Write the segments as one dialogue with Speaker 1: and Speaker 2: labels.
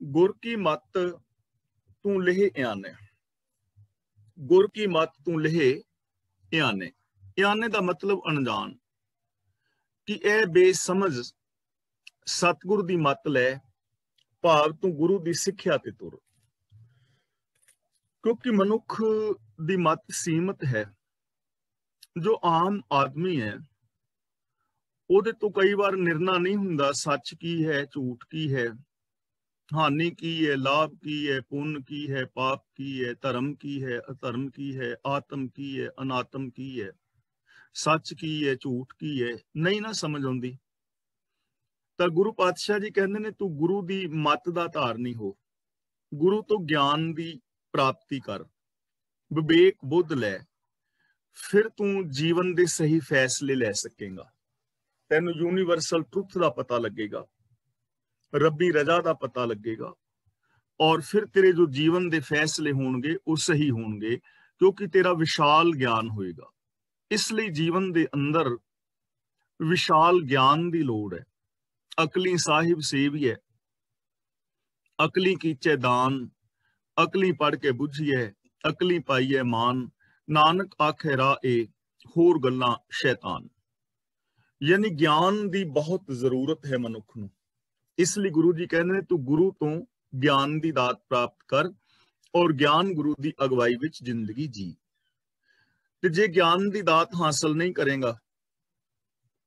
Speaker 1: गुर की मत तू लेह याने, गुर की मत तू लेह याने। याने का मतलब अनजान, कि यह बेसमझ सतगुरु की मत लै, भाव तू गुरु की सिक्ख्या ते तुर। क्योंकि मनुख की मत सीमित है। जो आम आदमी है ਉਹਦੇ ਤੋਂ कई बार निर्णय नहीं हुंदा सच की है झूठ की है, हानि की है लाभ की है, पुण्य की है पाप की है, धर्म की है अधर्म की है, आत्म की है अनात्म की है, सच की है झूठ की है, नहीं ना समझ आउंदी। ਤਾਂ ਗੁਰੂ ਪਾਤਸ਼ਾਹ ਜੀ ਕਹਿੰਦੇ ਨੇ ਤੂੰ ਗੁਰੂ ਦੀ ਮੱਤ ਦਾ ਧਾਰਨੀ ਹੋ, ਗੁਰੂ ਤੋਂ ਗਿਆਨ ਦੀ ਪ੍ਰਾਪਤੀ ਕਰ, ਵਿਵੇਕ ਬੁੱਧ ਲੈ, ਫਿਰ ਤੂੰ ਜੀਵਨ ਦੇ ਸਹੀ ਫੈਸਲੇ ਲੈ ਸਕੇਗਾ। ਤੈਨੂੰ यूनिवर्सल ट्रुथ का पता लगेगा, रब्बी रजा का पता लगेगा, और फिर तेरे जो जीवन के फैसले होंगे वो सही होंगे, क्योंकि तेरा विशाल ज्ञान होएगा। इसलिए जीवन के अंदर विशाल ज्ञान की लोड़ है। अकली साहिब सेविए, अकली कीचे दान, अकली पढ़ के बुझिए, अकली पाइए मान, नानक आखे राह ए होर गल्लां शैतान। यानी ज्ञान की बहुत जरूरत है मनुख नूं। इसलिए गुरु जी कहते हैं तू गुरु तो ज्ञान की दात प्राप्त कर, और ज्ञान गुरु की अगवाई विच जिंदगी जी। ते जे ज्ञान की दात हासिल नहीं करेगा,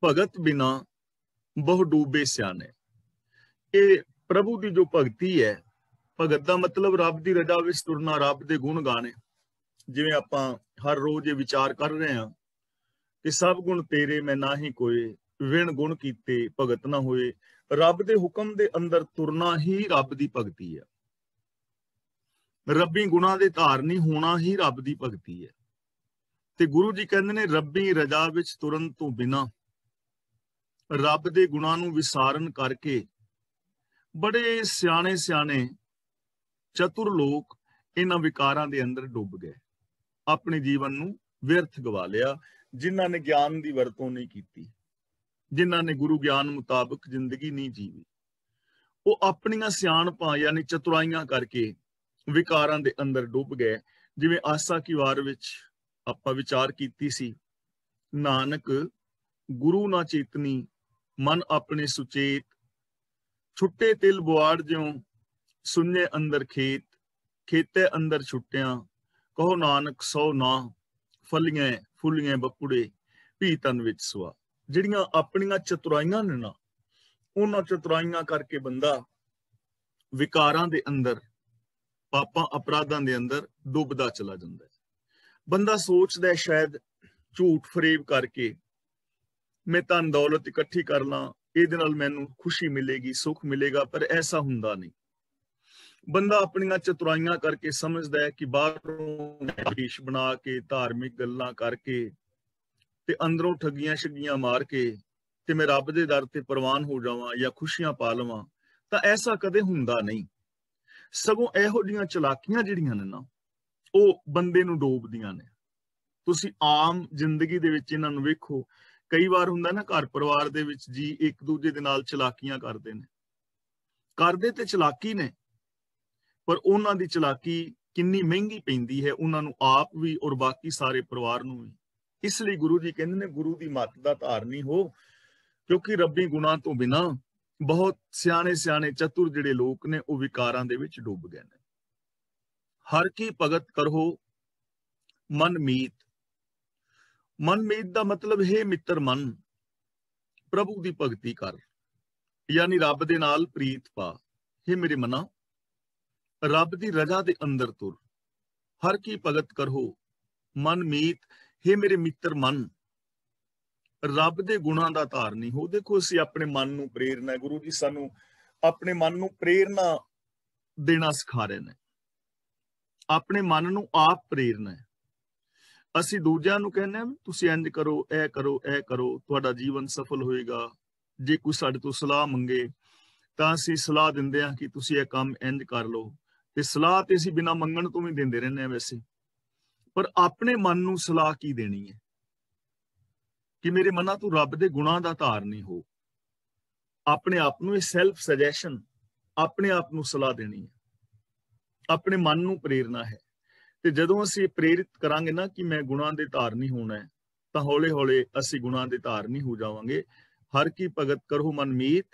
Speaker 1: भगत बिना बहु डूबे सियाने। ये प्रभु की जो भगती है, भगत का मतलब रब की रजा विच तुरना, रब के गुण गाने। जिवें आपां हर रोज ये विचार कर रहे हैं कि सब गुण तेरे मैं ना ही कोई, विण गुण कीते भगत ना होए। रब दे हुक्म दे अंदर तुरना ही रब दी भगती है। रब्बी गुणा दे धारनी होना ही रब दी भगती है। ते गुरु जी कहंदे ने रब्बी रजा विच तुरन तो बिना, रब दे गुणां नूं विसारण करके बड़े सियाणे सियाणे चतुर लोग इन्हां विकारां दे अंदर डुब गए, अपने जीवन नूं व्यर्थ गवा लिया। जिन्हां ने ज्ञान की वरतों नहीं की, जिन्हां ने गुरु ज्ञान मुताबिक जिंदगी नहीं जीवी, वो अपनियां सियाणपां यानी चतुराइयां करके विकारां दे अंदर डुब गए। जिवें आसा की वार विच आपां विचार कीती सी, नानक गुरु ना चेतनी मन अपने सुचेत, छुट्टे तिल बुआड़ ज्यों सुन्ने अंदर खेत, खेते अंदर छुट्टियां कहो नानक सौ ना, फलियां फुलियां बपुड़े भी तन विच सुआ। जिहड़ियां अपनियां चतुराइयां ने ना, उन्हां चतुराइयां करके बंदा विकारां दे अंदर, पापां अपराधां दे अंदर डुबदा चला जांदा है। बंदा सोचदा है शायद झूठ फरेब करके मैं धन दौलत इकट्ठी कर लां, इहदे नाल मैनूं खुशी मिलेगी, सुख मिलेगा, पर ऐसा हुंदा नहीं। बंदा अपनियां चतुराइयां करके समझदा है कि बाहरों देश बना के धार्मिक गल्लां करके ते अंदरों ठगियां शगियां मार के ते मैं रब दे दर ते प्रवान हो जावां या खुशियां पा लवां, तां ऐसा कदे हुंदा नहीं। सगों इहो जिहियां चलाकियां जिहड़ियां ने ना, ਉਹ ਬੰਦੇ ਨੂੰ ਡੋਬਦੀਆਂ ਨੇ। ਤੁਸੀਂ ਆਮ ਜ਼ਿੰਦਗੀ ਦੇ ਵਿੱਚ ਇਹਨਾਂ ਨੂੰ ਵੇਖੋ, ਕਈ ਵਾਰ ਹੁੰਦਾ ਨਾ ਘਰ ਪਰਿਵਾਰ ਦੇ ਵਿੱਚ ਜੀ ਇੱਕ ਦੂਜੇ ਦੇ ਨਾਲ ਚਲਾਕੀਆਂ ਕਰਦੇ ਨੇ, ਕਰਦੇ ਤੇ ਚਲਾਕੀ ਨੇ, ਪਰ ਉਹਨਾਂ ਦੀ ਚਲਾਕੀ ਕਿੰਨੀ ਮਹਿੰਗੀ ਪੈਂਦੀ ਹੈ ਉਹਨਾਂ ਨੂੰ ਆਪ ਵੀ ਔਰ ਬਾਕੀ ਸਾਰੇ ਪਰਿਵਾਰ ਨੂੰ ਵੀ। ਇਸ ਲਈ ਗੁਰੂ ਜੀ ਕਹਿੰਦੇ ਨੇ ਗੁਰੂ ਦੀ ਮੱਤ ਦਾ ਧਾਰਨੀ ਹੋ, ਕਿਉਂਕਿ ਰੱਬੀ ਗੁਣਾਂ ਤੋਂ ਬਿਨਾਂ ਬਹੁਤ ਸਿਆਣੇ ਸਿਆਣੇ ਚਤੁਰ ਜਿਹੜੇ ਲੋਕ ਨੇ ਉਹ ਵਿਕਾਰਾਂ ਦੇ ਵਿੱਚ ਡੁੱਬ ਗਏ ਨੇ। हर की भगत करो मन मीत। मन मीत का मतलब है मित्र मन, प्रभु की भगती कर, यानी रब दे नाल प्रीत पा। हे मेरे मना, रब की रजा दे अंदर तुर। हर की भगत करो मन मीत, हे मेरे मित्र मन, रब दे गुणां दा धारनी हो। देखो असीं अपने मन नूं प्रेरना, गुरु जी सानू अपने मन नूं प्रेरणा देना सिखा रहे हैं, अपने मन नूं आप प्रेरना है। ਅਸੀਂ ਦੂਜਿਆਂ ਨੂੰ ਕਹਿੰਦੇ ਹਾਂ ਤੁਸੀਂ ਇੰਜ ਕਰੋ, ਇਹ ਕਰੋ, ਇਹ ਕਰੋ, ਤੁਹਾਡਾ ਜੀਵਨ ਸਫਲ ਹੋਏਗਾ। ਜੇ ਕੋਈ ਸਾਡੇ ਤੋਂ ਸਲਾਹ ਮੰਗੇ ਤਾਂ ਅਸੀਂ ਸਲਾਹ ਦਿੰਦੇ ਹਾਂ ਕਿ ਤੁਸੀਂ ਇਹ ਕੰਮ ਇੰਜ ਕਰ ਲਓ, ਤੇ ਸਲਾਹ ਤੇ ਅਸੀਂ ਬਿਨਾਂ ਮੰਗਣ ਤੋਂ ਵੀ ਦਿੰਦੇ ਰਹਿੰਦੇ ਹਾਂ ਵੈਸੇ। ਪਰ ਆਪਣੇ ਮਨ ਨੂੰ ਸਲਾਹ ਕੀ ਦੇਣੀ ਹੈ ਕਿ ਮੇਰੇ ਮਨਾਂ ਤੂੰ ਰੱਬ ਦੇ ਗੁਣਾਂ ਦਾ ਧਾਰਨੀ ਹੋ। ਆਪਣੇ ਆਪ ਨੂੰ ਇਹ ਸੈਲਫ ਸਜੈਸ਼ਨ, ਆਪਣੇ ਆਪ ਨੂੰ ਸਲਾਹ ਦੇਣੀ ਹੈ, ਆਪਣੇ ਮਨ ਨੂੰ ਪ੍ਰੇਰਨਾ ਹੈ। ਤੇ ਜਦੋਂ ਅਸੀਂ ਪ੍ਰੇਰਿਤ ਕਰਾਂਗੇ ਨਾ ਕਿ ਮੈਂ ਗੁਣਾਂ ਦੇ ਧਾਰਨੀ ਹੋਣਾ ਹੈ, ਤਾਂ ਹੌਲੇ ਹੌਲੇ ਅਸੀਂ ਗੁਣਾਂ ਦੇ ਧਾਰਨੀ ਹੋ ਜਾਵਾਂਗੇ। ਹਰ ਕੀ ਭਗਤ ਕਰੋ ਮਨ ਮੀਤ,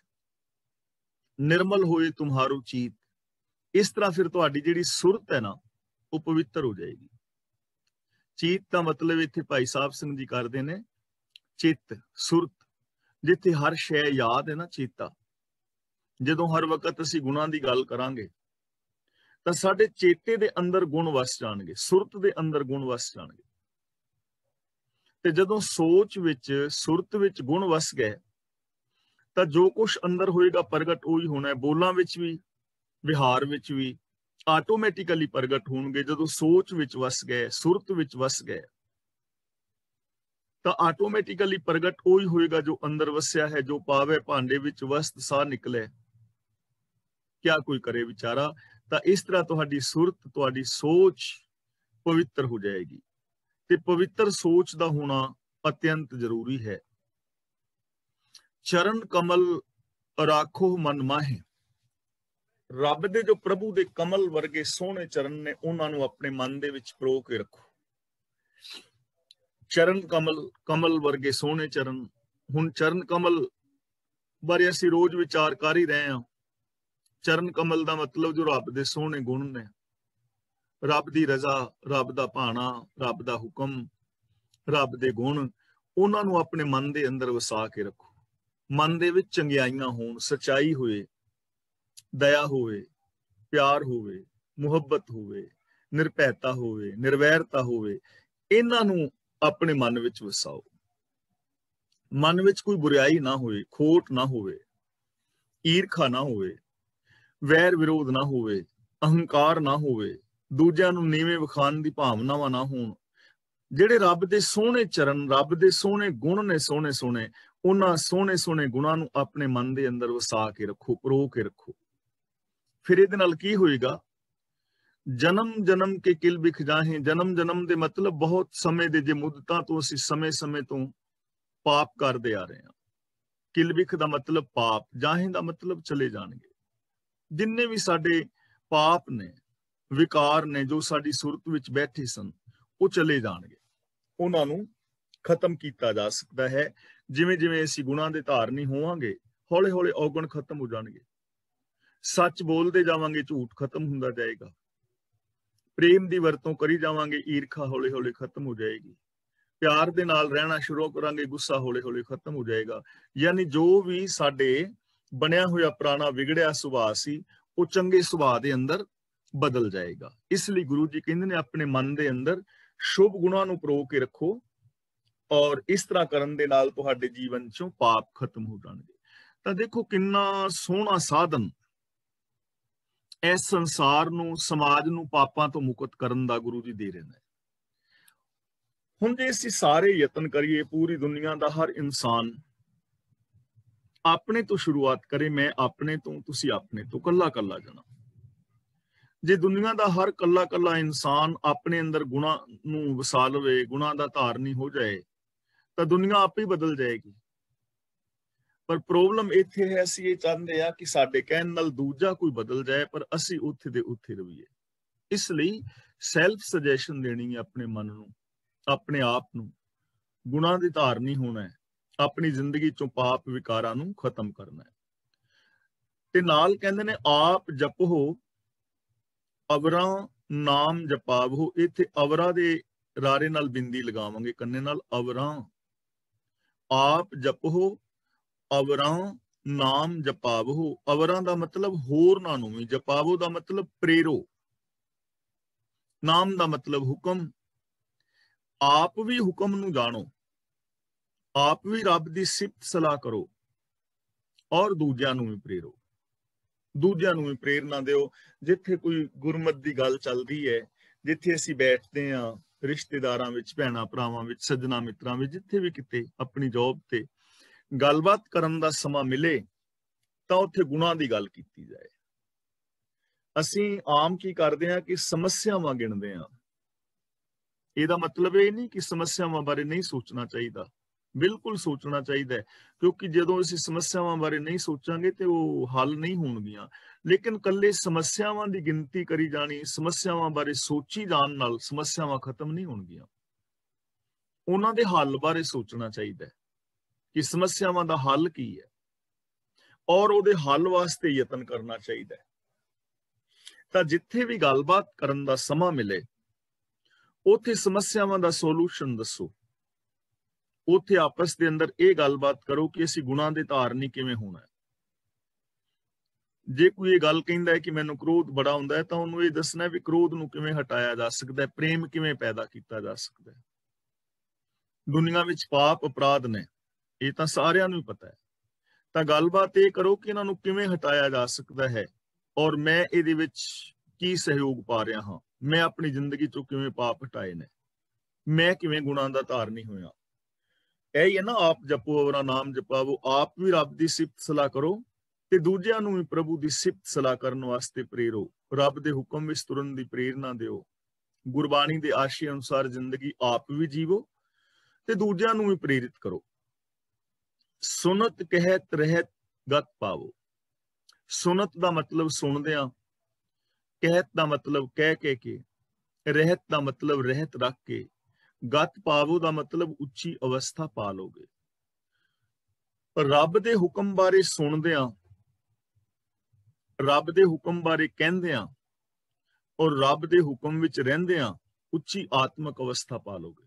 Speaker 1: ਨਿਰਮਲ ਹੋਏ ਤੁਮਹਾਰੋ ਚੀਤ। ਇਸ ਤਰ੍ਹਾਂ ਫਿਰ ਤੁਹਾਡੀ ਜਿਹੜੀ ਸੁਰਤ ਹੈ ਨਾ, ਉਹ ਪਵਿੱਤਰ ਹੋ ਜਾਏਗੀ। ਚੀਤ ਦਾ ਮਤਲਬ ਇੱਥੇ ਭਾਈ ਸਾਹਿਬ ਸਿੰਘ ਜੀ ਕਰਦੇ ਨੇ ਚਿੱਤ, ਸੁਰਤ। ਜਿੱਥੇ ਹਰ ਸ਼ੈ ਯਾਦ ਹੈ ਨਾ, ਚੇਤਾ। ਜਦੋਂ ਹਰ ਵਕਤ ਅਸੀਂ ਗੁਣਾਂ ਦੀ ਗੱਲ ਕਰਾਂਗੇ ਤਾਂ ਸਾਡੇ ਚੇਤੇ ਦੇ ਅੰਦਰ ਗੁਣ ਵਸ ਜਾਣਗੇ, ਸੁਰਤ ਦੇ ਅੰਦਰ ਗੁਣ ਵਸ ਜਾਣਗੇ। ਤੇ ਜਦੋਂ ਸੋਚ ਵਿੱਚ, ਸੁਰਤ ਵਿੱਚ ਗੁਣ ਵਸ ਗਏ ਤਾਂ ਜੋ ਕੁਝ ਅੰਦਰ ਹੋਏਗਾ ਪ੍ਰਗਟ ਉਹੀ ਹੋਣਾ ਹੈ। ਬੋਲਾਂ ਵਿੱਚ ਵੀ, ਵਿਹਾਰ ਵਿੱਚ ਵੀ ਆਟੋਮੈਟਿਕਲੀ ਪ੍ਰਗਟ ਹੋਣਗੇ। ਜਦੋਂ ਸੋਚ ਵਿੱਚ ਵਸ ਗਏ, ਸੁਰਤ ਵਿੱਚ ਵਸ ਗਏ, ਤਾਂ ਆਟੋਮੈਟਿਕਲੀ ਪ੍ਰਗਟ ਉਹੀ ਹੋਏਗਾ ਜੋ ਅੰਦਰ ਵਸਿਆ ਹੈ। ਜੋ ਪਾਵੇ ਭਾਂਡੇ ਵਿੱਚ ਵਸਤ ਸਾਹ ਨਿਕਲੇ, ਕਿਆ ਕੋਈ ਕਰੇ ਵਿਚਾਰਾ। ਤਾਂ ਇਸ ਤਰ੍ਹਾਂ ਤੁਹਾਡੀ ਸੁਰਤ, ਤੁਹਾਡੀ ਸੋਚ ਪਵਿੱਤਰ ਹੋ ਜਾਏਗੀ। ਤੇ ਪਵਿੱਤਰ ਸੋਚ ਦਾ ਹੋਣਾ ਅਤਿਅੰਤ ਜ਼ਰੂਰੀ ਹੈ। ਚਰਨ ਕਮਲ ਰਾਖੋ ਮਨ ਮਾਹੇ। ਰੱਬ ਦੇ ਜੋ ਪ੍ਰਭੂ ਦੇ ਕਮਲ ਵਰਗੇ ਸੋਹਣੇ ਚਰਨ ਨੇ, ਉਹਨਾਂ ਨੂੰ ਆਪਣੇ ਮਨ ਦੇ ਵਿੱਚ ਪਰੋ ਕੇ ਰੱਖੋ। ਚਰਨ ਕਮਲ, ਕਮਲ ਵਰਗੇ ਸੋਹਣੇ ਚਰਨ। ਹੁਣ ਚਰਨ ਕਮਲ ਬਾਰੇ ਅਸੀਂ ਰੋਜ਼ ਵਿਚਾਰ ਕਰ ਹੀ ਰਹੇ ਹਾਂ। ਚਰਨ ਕਮਲ ਦਾ ਮਤਲਬ ਜੋ ਰੱਬ ਦੇ ਸੋਹਣੇ ਗੁਣ ਨੇ, ਰੱਬ ਦੀ ਰਜ਼ਾ, ਰੱਬ ਦਾ ਭਾਣਾ, ਰੱਬ ਦਾ ਹੁਕਮ, ਰੱਬ ਦੇ ਗੁਣ, ਉਹਨਾਂ ਨੂੰ ਆਪਣੇ ਮਨ ਦੇ ਅੰਦਰ ਵਸਾ ਕੇ ਰੱਖੋ। ਮਨ ਦੇ ਵਿੱਚ ਚੰਗਿਆਈਆਂ ਹੋਣ, ਸਚਾਈ ਹੋਵੇ, ਦਇਆ ਹੋਵੇ, ਪਿਆਰ ਹੋਵੇ, ਮੁਹੱਬਤ ਹੋਵੇ, ਨਿਰਭੈਤਾ ਹੋਵੇ, ਨਿਰਵੈਰਤਾ ਹੋਵੇ। ਇਹਨਾਂ ਨੂੰ ਆਪਣੇ ਮਨ ਵਿੱਚ ਵਸਾਓ। ਮਨ ਵਿੱਚ ਕੋਈ ਬੁਰਾਈ ਨਾ ਹੋਵੇ, ਖੋਟ ਨਾ ਹੋਵੇ, ਈਰਖਾ ਨਾ ਹੋਵੇ, ਵੈਰ ਵਿਰੋਧ ਨਾ ਹੋਵੇ, ਅਹੰਕਾਰ ਨਾ ਹੋਵੇ, ਦੂਜਿਆਂ ਨੂੰ ਨੀਵੇਂ ਵਿਖਾਉਣ ਦੀ ਭਾਵਨਾਵਾਂ ਨਾ ਹੋਣ। ਜਿਹੜੇ ਰੱਬ ਦੇ ਸੋਹਣੇ ਚਰਨ, ਰੱਬ ਦੇ ਸੋਹਣੇ ਗੁਣ ਨੇ, ਸੋਹਣੇ ਸੋਹਣੇ, ਉਹਨਾਂ ਸੋਹਣੇ ਸੋਹਣੇ ਗੁਣਾਂ ਨੂੰ ਆਪਣੇ ਮਨ ਦੇ ਅੰਦਰ ਵਸਾ ਕੇ ਰੱਖੋ, ਪਰੋ ਕੇ ਰੱਖੋ। ਫਿਰ ਇਹਦੇ ਨਾਲ ਕੀ ਹੋਏਗਾ? ਜਨਮ ਜਨਮ ਕੇ ਕਿਲ ਬਿਖ ਜਾਹੇ। ਜਨਮ ਜਨਮ ਦੇ ਮਤਲਬ ਬਹੁਤ ਸਮੇਂ ਦੇ, ਜੇ ਮੁੱਦਤਾਂ ਤੋਂ ਅਸੀਂ ਸਮੇਂ ਤੋਂ ਪਾਪ ਕਰਦੇ ਆ ਰਹੇ ਹਾਂ। ਕਿਲ ਬਿਖ ਦਾ ਮਤਲਬ ਪਾਪ, ਜਾਹੇ ਦਾ ਮਤਲਬ ਚਲੇ ਜਾਣਗੇ। ਜਿੰਨੇ ਵੀ ਸਾਡੇ ਪਾਪ ਨੇ, ਵਿਕਾਰ ਨੇ, ਜੋ ਸਾਡੀ ਸੁਰਤ ਵਿੱਚ ਬੈਠੇ ਸਨ, ਉਹ ਚਲੇ ਜਾਣਗੇ। ਉਹਨਾਂ ਨੂੰ ਖਤਮ ਕੀਤਾ ਜਾ ਸਕਦਾ ਹੈ। ਜਿਵੇਂ ਜਿਵੇਂ ਅਸੀਂ ਗੁਣਾਂ ਦੇ ਧਾਰਨੀ ਹੋਵਾਂਗੇ, ਹੌਲੇ ਹੌਲੇ ਔਗਣ ਖਤਮ ਹੋ ਜਾਣਗੇ। ਸੱਚ ਬੋਲਦੇ ਜਾਵਾਂਗੇ, ਝੂਠ ਖਤਮ ਹੁੰਦਾ ਜਾਏਗਾ। ਪ੍ਰੇਮ ਦੀ ਵਰਤੋਂ ਕਰੀ ਜਾਵਾਂਗੇ, ਈਰਖਾ ਹੌਲੇ ਹੌਲੇ ਖਤਮ ਹੋ ਜਾਏਗੀ। ਪਿਆਰ ਦੇ ਨਾਲ ਰਹਿਣਾ ਸ਼ੁਰੂ ਕਰਾਂਗੇ, ਗੁੱਸਾ ਹੌਲੇ ਹੌਲੇ ਖਤਮ ਹੋ ਜਾਏਗਾ। ਯਾਨੀ ਜੋ ਵੀ ਸਾਡੇ ਬਣਿਆ ਹੋਇਆ ਪੁਰਾਣਾ ਵਿਗੜਿਆ ਸੁਭਾਅ ਸੀ, ਉਹ ਚੰਗੇ ਸੁਭਾਅ ਦੇ ਅੰਦਰ ਬਦਲ ਜਾਏਗਾ। ਇਸ ਲਈ ਗੁਰੂ ਜੀ ਕਹਿੰਦੇ ਨੇ ਆਪਣੇ ਮਨ ਦੇ ਅੰਦਰ ਸ਼ੁਭ ਗੁਣਾਂ ਨੂੰ ਪਰੋ ਕੇ ਰੱਖੋ, ਔਰ ਇਸ ਤਰ੍ਹਾਂ ਕਰਨ ਦੇ ਨਾਲ ਤੁਹਾਡੇ ਜੀਵਨ ਚੋਂ ਪਾਪ ਖਤਮ ਹੋ ਜਾਣਗੇ। ਤਾਂ ਦੇਖੋ ਕਿੰਨਾ ਸੋਹਣਾ ਸਾਧਨ ਇਸ ਸੰਸਾਰ ਨੂੰ, ਸਮਾਜ ਨੂੰ ਪਾਪਾਂ ਤੋਂ ਮੁਕਤ ਕਰਨ ਦਾ ਗੁਰੂ ਜੀ ਦੇ ਰਹੇ ਨੇ। ਹੁਣ ਜੇ ਅਸੀਂ ਸਾਰੇ ਯਤਨ ਕਰੀਏ, ਪੂਰੀ ਦੁਨੀਆ ਦਾ ਹਰ ਇਨਸਾਨ ਆਪਣੇ ਤੋਂ ਸ਼ੁਰੂਆਤ ਕਰੇ, ਮੈਂ ਆਪਣੇ ਤੋਂ, ਤੁਸੀਂ ਆਪਣੇ ਤੋਂ, ਕੱਲਾ ਕੱਲਾ ਜਣਾ। ਜੇ ਦੁਨੀਆ ਦਾ ਹਰ ਕੱਲਾ ਕੱਲਾ ਇਨਸਾਨ ਆਪਣੇ ਅੰਦਰ ਗੁਣਾਂ ਨੂੰ ਵਸਾ ਲਵੇ, ਗੁਣਾਂ ਦਾ ਧਾਰਨੀ ਹੋ ਜਾਏ, ਤਾਂ ਦੁਨੀਆ ਆਪੇ ਬਦਲ ਜਾਏਗੀ। ਪਰ ਪ੍ਰੋਬਲਮ ਇੱਥੇ ਹੈ, ਅਸੀਂ ਇਹ ਚਾਹੁੰਦੇ ਆ ਕਿ ਸਾਡੇ ਕਹਿਣ ਨਾਲ ਦੂਜਾ ਕੋਈ ਬਦਲ ਜਾਏ, ਪਰ ਅਸੀਂ ਉੱਥੇ ਦੇ ਉੱਥੇ ਰਹੀਏ। ਇਸ ਲਈ ਸੈਲਫ ਸੁਜੈਸ਼ਨ ਦੇਣੀ ਹੈ ਆਪਣੇ ਮਨ ਨੂੰ, ਆਪਣੇ ਆਪ ਨੂੰ। ਗੁਣਾਂ ਦੀ ਧਾਰਨੀ ਹੋਣਾ ਹੈ, ਆਪਣੀ ਜ਼ਿੰਦਗੀ ਚੋਂ ਪਾਪ ਵਿਕਾਰਾਂ ਨੂੰ ਖਤਮ ਕਰਨਾ ਹੈ। ਤੇ ਨਾਲ ਕਹਿੰਦੇ ਨੇ ਆਪ ਜਪੋ ਅਵਰਾਂ ਨਾਮ ਜਪਾਵੋ। ਇੱਥੇ ਅਵਰਾ ਦੇ ਰਾਰੇ ਨਾਲ ਬਿੰਦੀ ਲਗਾਵਾਂਗੇ, ਕੰਨੇ ਨਾਲ, ਅਵਰਾਂ। ਆਪ ਜਪੋ ਅਵਰਾਂ ਨਾਮ ਜਪਾਵੋ। ਅਵਰਾਂ ਦਾ ਮਤਲਬ ਹੋਰਨਾਂ ਨੂੰ ਵੀ, ਜਪਾਵੋ ਦਾ ਮਤਲਬ ਪ੍ਰੇਰੋ, ਨਾਮ ਦਾ ਮਤਲਬ ਹੁਕਮ। ਆਪ ਵੀ ਹੁਕਮ ਨੂੰ ਜਾਣੋ, ਆਪ ਵੀ ਰੱਬ ਦੀ ਸਿਫਤ ਸਲਾਹ ਕਰੋ, ਔਰ ਦੂਜਿਆਂ ਨੂੰ ਵੀ ਪ੍ਰੇਰੋ, ਦੂਜਿਆਂ ਨੂੰ ਵੀ ਪ੍ਰੇਰਨਾ ਦਿਓ। ਜਿੱਥੇ ਕੋਈ ਗੁਰਮਤ ਦੀ ਗੱਲ ਚੱਲਦੀ ਹੈ, ਜਿੱਥੇ ਅਸੀਂ ਬੈਠਦੇ ਹਾਂ, ਰਿਸ਼ਤੇਦਾਰਾਂ ਵਿੱਚ, ਭੈਣਾਂ ਭਰਾਵਾਂ ਵਿੱਚ, ਸੱਜਣਾ ਮਿੱਤਰਾਂ ਵਿੱਚ, ਜਿੱਥੇ ਵੀ ਕਿਤੇ ਆਪਣੀ ਜੌਬ ਤੇ ਗੱਲਬਾਤ ਕਰਨ ਦਾ ਸਮਾਂ ਮਿਲੇ, ਤਾਂ ਉੱਥੇ ਗੁਣਾਂ ਦੀ ਗੱਲ ਕੀਤੀ ਜਾਏ। ਅਸੀਂ ਆਮ ਕੀ ਕਰਦੇ ਹਾਂ ਕਿ ਸਮੱਸਿਆਵਾਂ ਗਿਣਦੇ ਹਾਂ। ਇਹਦਾ ਮਤਲਬ ਇਹ ਨਹੀਂ ਕਿ ਸਮੱਸਿਆਵਾਂ ਬਾਰੇ ਨਹੀਂ ਸੋਚਣਾ ਚਾਹੀਦਾ। ਬਿਲਕੁਲ ਸੋਚਣਾ ਚਾਹੀਦਾ ਹੈ, ਕਿਉਂਕਿ ਜਦੋਂ ਅਸੀਂ ਸਮੱਸਿਆਵਾਂ ਬਾਰੇ ਨਹੀਂ ਸੋਚਾਂਗੇ ਤੇ ਉਹ ਹੱਲ ਨਹੀਂ ਹੋਣਗੀਆਂ। ਲੇਕਿਨ ਕੱਲੇ ਸਮੱਸਿਆਵਾਂ ਦੀ ਗਿਣਤੀ ਕਰੀ ਜਾਣੀ, ਸਮੱਸਿਆਵਾਂ ਬਾਰੇ ਸੋਚੀ ਜਾਣ ਨਾਲ ਸਮੱਸਿਆਵਾਂ ਖਤਮ ਨਹੀਂ ਹੋਣਗੀਆਂ। ਉਹਨਾਂ ਦੇ ਹੱਲ ਬਾਰੇ ਸੋਚਣਾ ਚਾਹੀਦਾ ਹੈ ਕਿ ਸਮੱਸਿਆਵਾਂ ਦਾ ਹੱਲ ਕੀ ਹੈ, ਔਰ ਉਹਦੇ ਹੱਲ ਵਾਸਤੇ ਯਤਨ ਕਰਨਾ ਚਾਹੀਦਾ ਹੈ। ਤਾਂ ਜਿੱਥੇ ਵੀ ਗੱਲਬਾਤ ਕਰਨ ਦਾ ਸਮਾਂ ਮਿਲੇ, ਉੱਥੇ ਸਮੱਸਿਆਵਾਂ ਦਾ ਸੋਲੂਸ਼ਨ ਦੱਸੋ। ਉੱਥੇ ਆਪਸ ਦੇ ਅੰਦਰ ਇਹ ਗੱਲਬਾਤ ਕਰੋ ਕਿ ਅਸੀਂ ਗੁਣਾਂ ਦੇ ਧਾਰਨੀ ਕਿਵੇਂ ਹੋਣਾ ਹੈ। ਜੇ ਕੋਈ ਇਹ ਗੱਲ ਕਹਿੰਦਾ ਹੈ ਕਿ ਮੈਨੂੰ ਕ੍ਰੋਧ ਬੜਾ ਹੁੰਦਾ ਹੈ, ਤਾਂ ਉਹਨੂੰ ਇਹ ਦੱਸਣਾ ਵੀ ਕ੍ਰੋਧ ਨੂੰ ਕਿਵੇਂ ਹਟਾਇਆ ਜਾ ਸਕਦਾ ਹੈ, ਪ੍ਰੇਮ ਕਿਵੇਂ ਪੈਦਾ ਕੀਤਾ ਜਾ ਸਕਦਾ ਹੈ। ਦੁਨੀਆ ਵਿੱਚ ਪਾਪ ਅਪਰਾਧ ਨੇ, ਇਹ ਤਾਂ ਸਾਰਿਆਂ ਨੂੰ ਹੀ ਪਤਾ ਹੈ। ਤਾਂ ਗੱਲਬਾਤ ਇਹ ਕਰੋ ਕਿ ਇਹਨਾਂ ਨੂੰ ਕਿਵੇਂ ਹਟਾਇਆ ਜਾ ਸਕਦਾ ਹੈ, ਔਰ ਮੈਂ ਇਹਦੇ ਵਿੱਚ ਕੀ ਸਹਿਯੋਗ ਪਾ ਰਿਹਾ ਹਾਂ, ਮੈਂ ਆਪਣੀ ਜ਼ਿੰਦਗੀ ਚੋਂ ਕਿਵੇਂ ਪਾਪ ਹਟਾਏ ਨੇ, ਮੈਂ ਕਿਵੇਂ ਗੁਣਾਂ ਦਾ ਧਾਰਨੀ ਹੋਇਆ। ਇਹ ਹੈ ਨਾ, ਆਪ ਜਪੋ ਔਰ ਨਾਮ ਜਪਾਵੋ। ਆਪ ਵੀ ਰੱਬ ਦੀ ਸਿਫਤ ਸਲਾਹ ਕਰੋ ਤੇ ਦੂਜਿਆਂ ਨੂੰ ਵੀ ਪ੍ਰਭੂ ਦੀ ਸਿਫਤ ਸਲਾਹ ਕਰਨ ਵਾਸਤੇ ਪ੍ਰੇਰੋ। ਰੱਬ ਦੇ ਹੁਕਮ ਵਿੱਚ ਤੁਰਨ ਦੀ ਪ੍ਰੇਰਨਾ ਦਿਓ। ਗੁਰਬਾਣੀ ਦੇ ਆਸ਼ੇ ਅਨੁਸਾਰ ਜ਼ਿੰਦਗੀ ਆਪ ਵੀ ਜੀਵੋ ਤੇ ਦੂਜਿਆਂ ਨੂੰ ਵੀ ਪ੍ਰੇਰਿਤ ਕਰੋ। ਸੁਨਤ ਕਹਿਤ ਰਹਿਤ ਗਤ ਪਾਵੋ। ਸੁਨਤ ਦਾ ਮਤਲਬ ਸੁਣਦਿਆਂ, ਕਹਿਤ ਦਾ ਮਤਲਬ ਕਹਿ ਕੇ, ਰਹਿਤ ਦਾ ਮਤਲਬ ਰਹਿਤ ਰੱਖ ਕੇ, ਗਤ ਪਾਵੋ ਦਾ ਮਤਲਬ ਉੱਚੀ ਅਵਸਥਾ ਪਾ ਲੋਗੇ। ਰੱਬ ਦੇ ਹੁਕਮ ਬਾਰੇ ਸੁਣਦਿਆਂ, ਰੱਬ ਦੇ ਹੁਕਮ ਬਾਰੇ ਕਹਿੰਦਿਆਂ ਔਰ ਰੱਬ ਦੇ ਹੁਕਮ ਵਿੱਚ ਰਹਿੰਦਿਆਂ ਉੱਚੀ ਆਤਮਿਕ ਅਵਸਥਾ ਪਾ ਲੋਗੇ।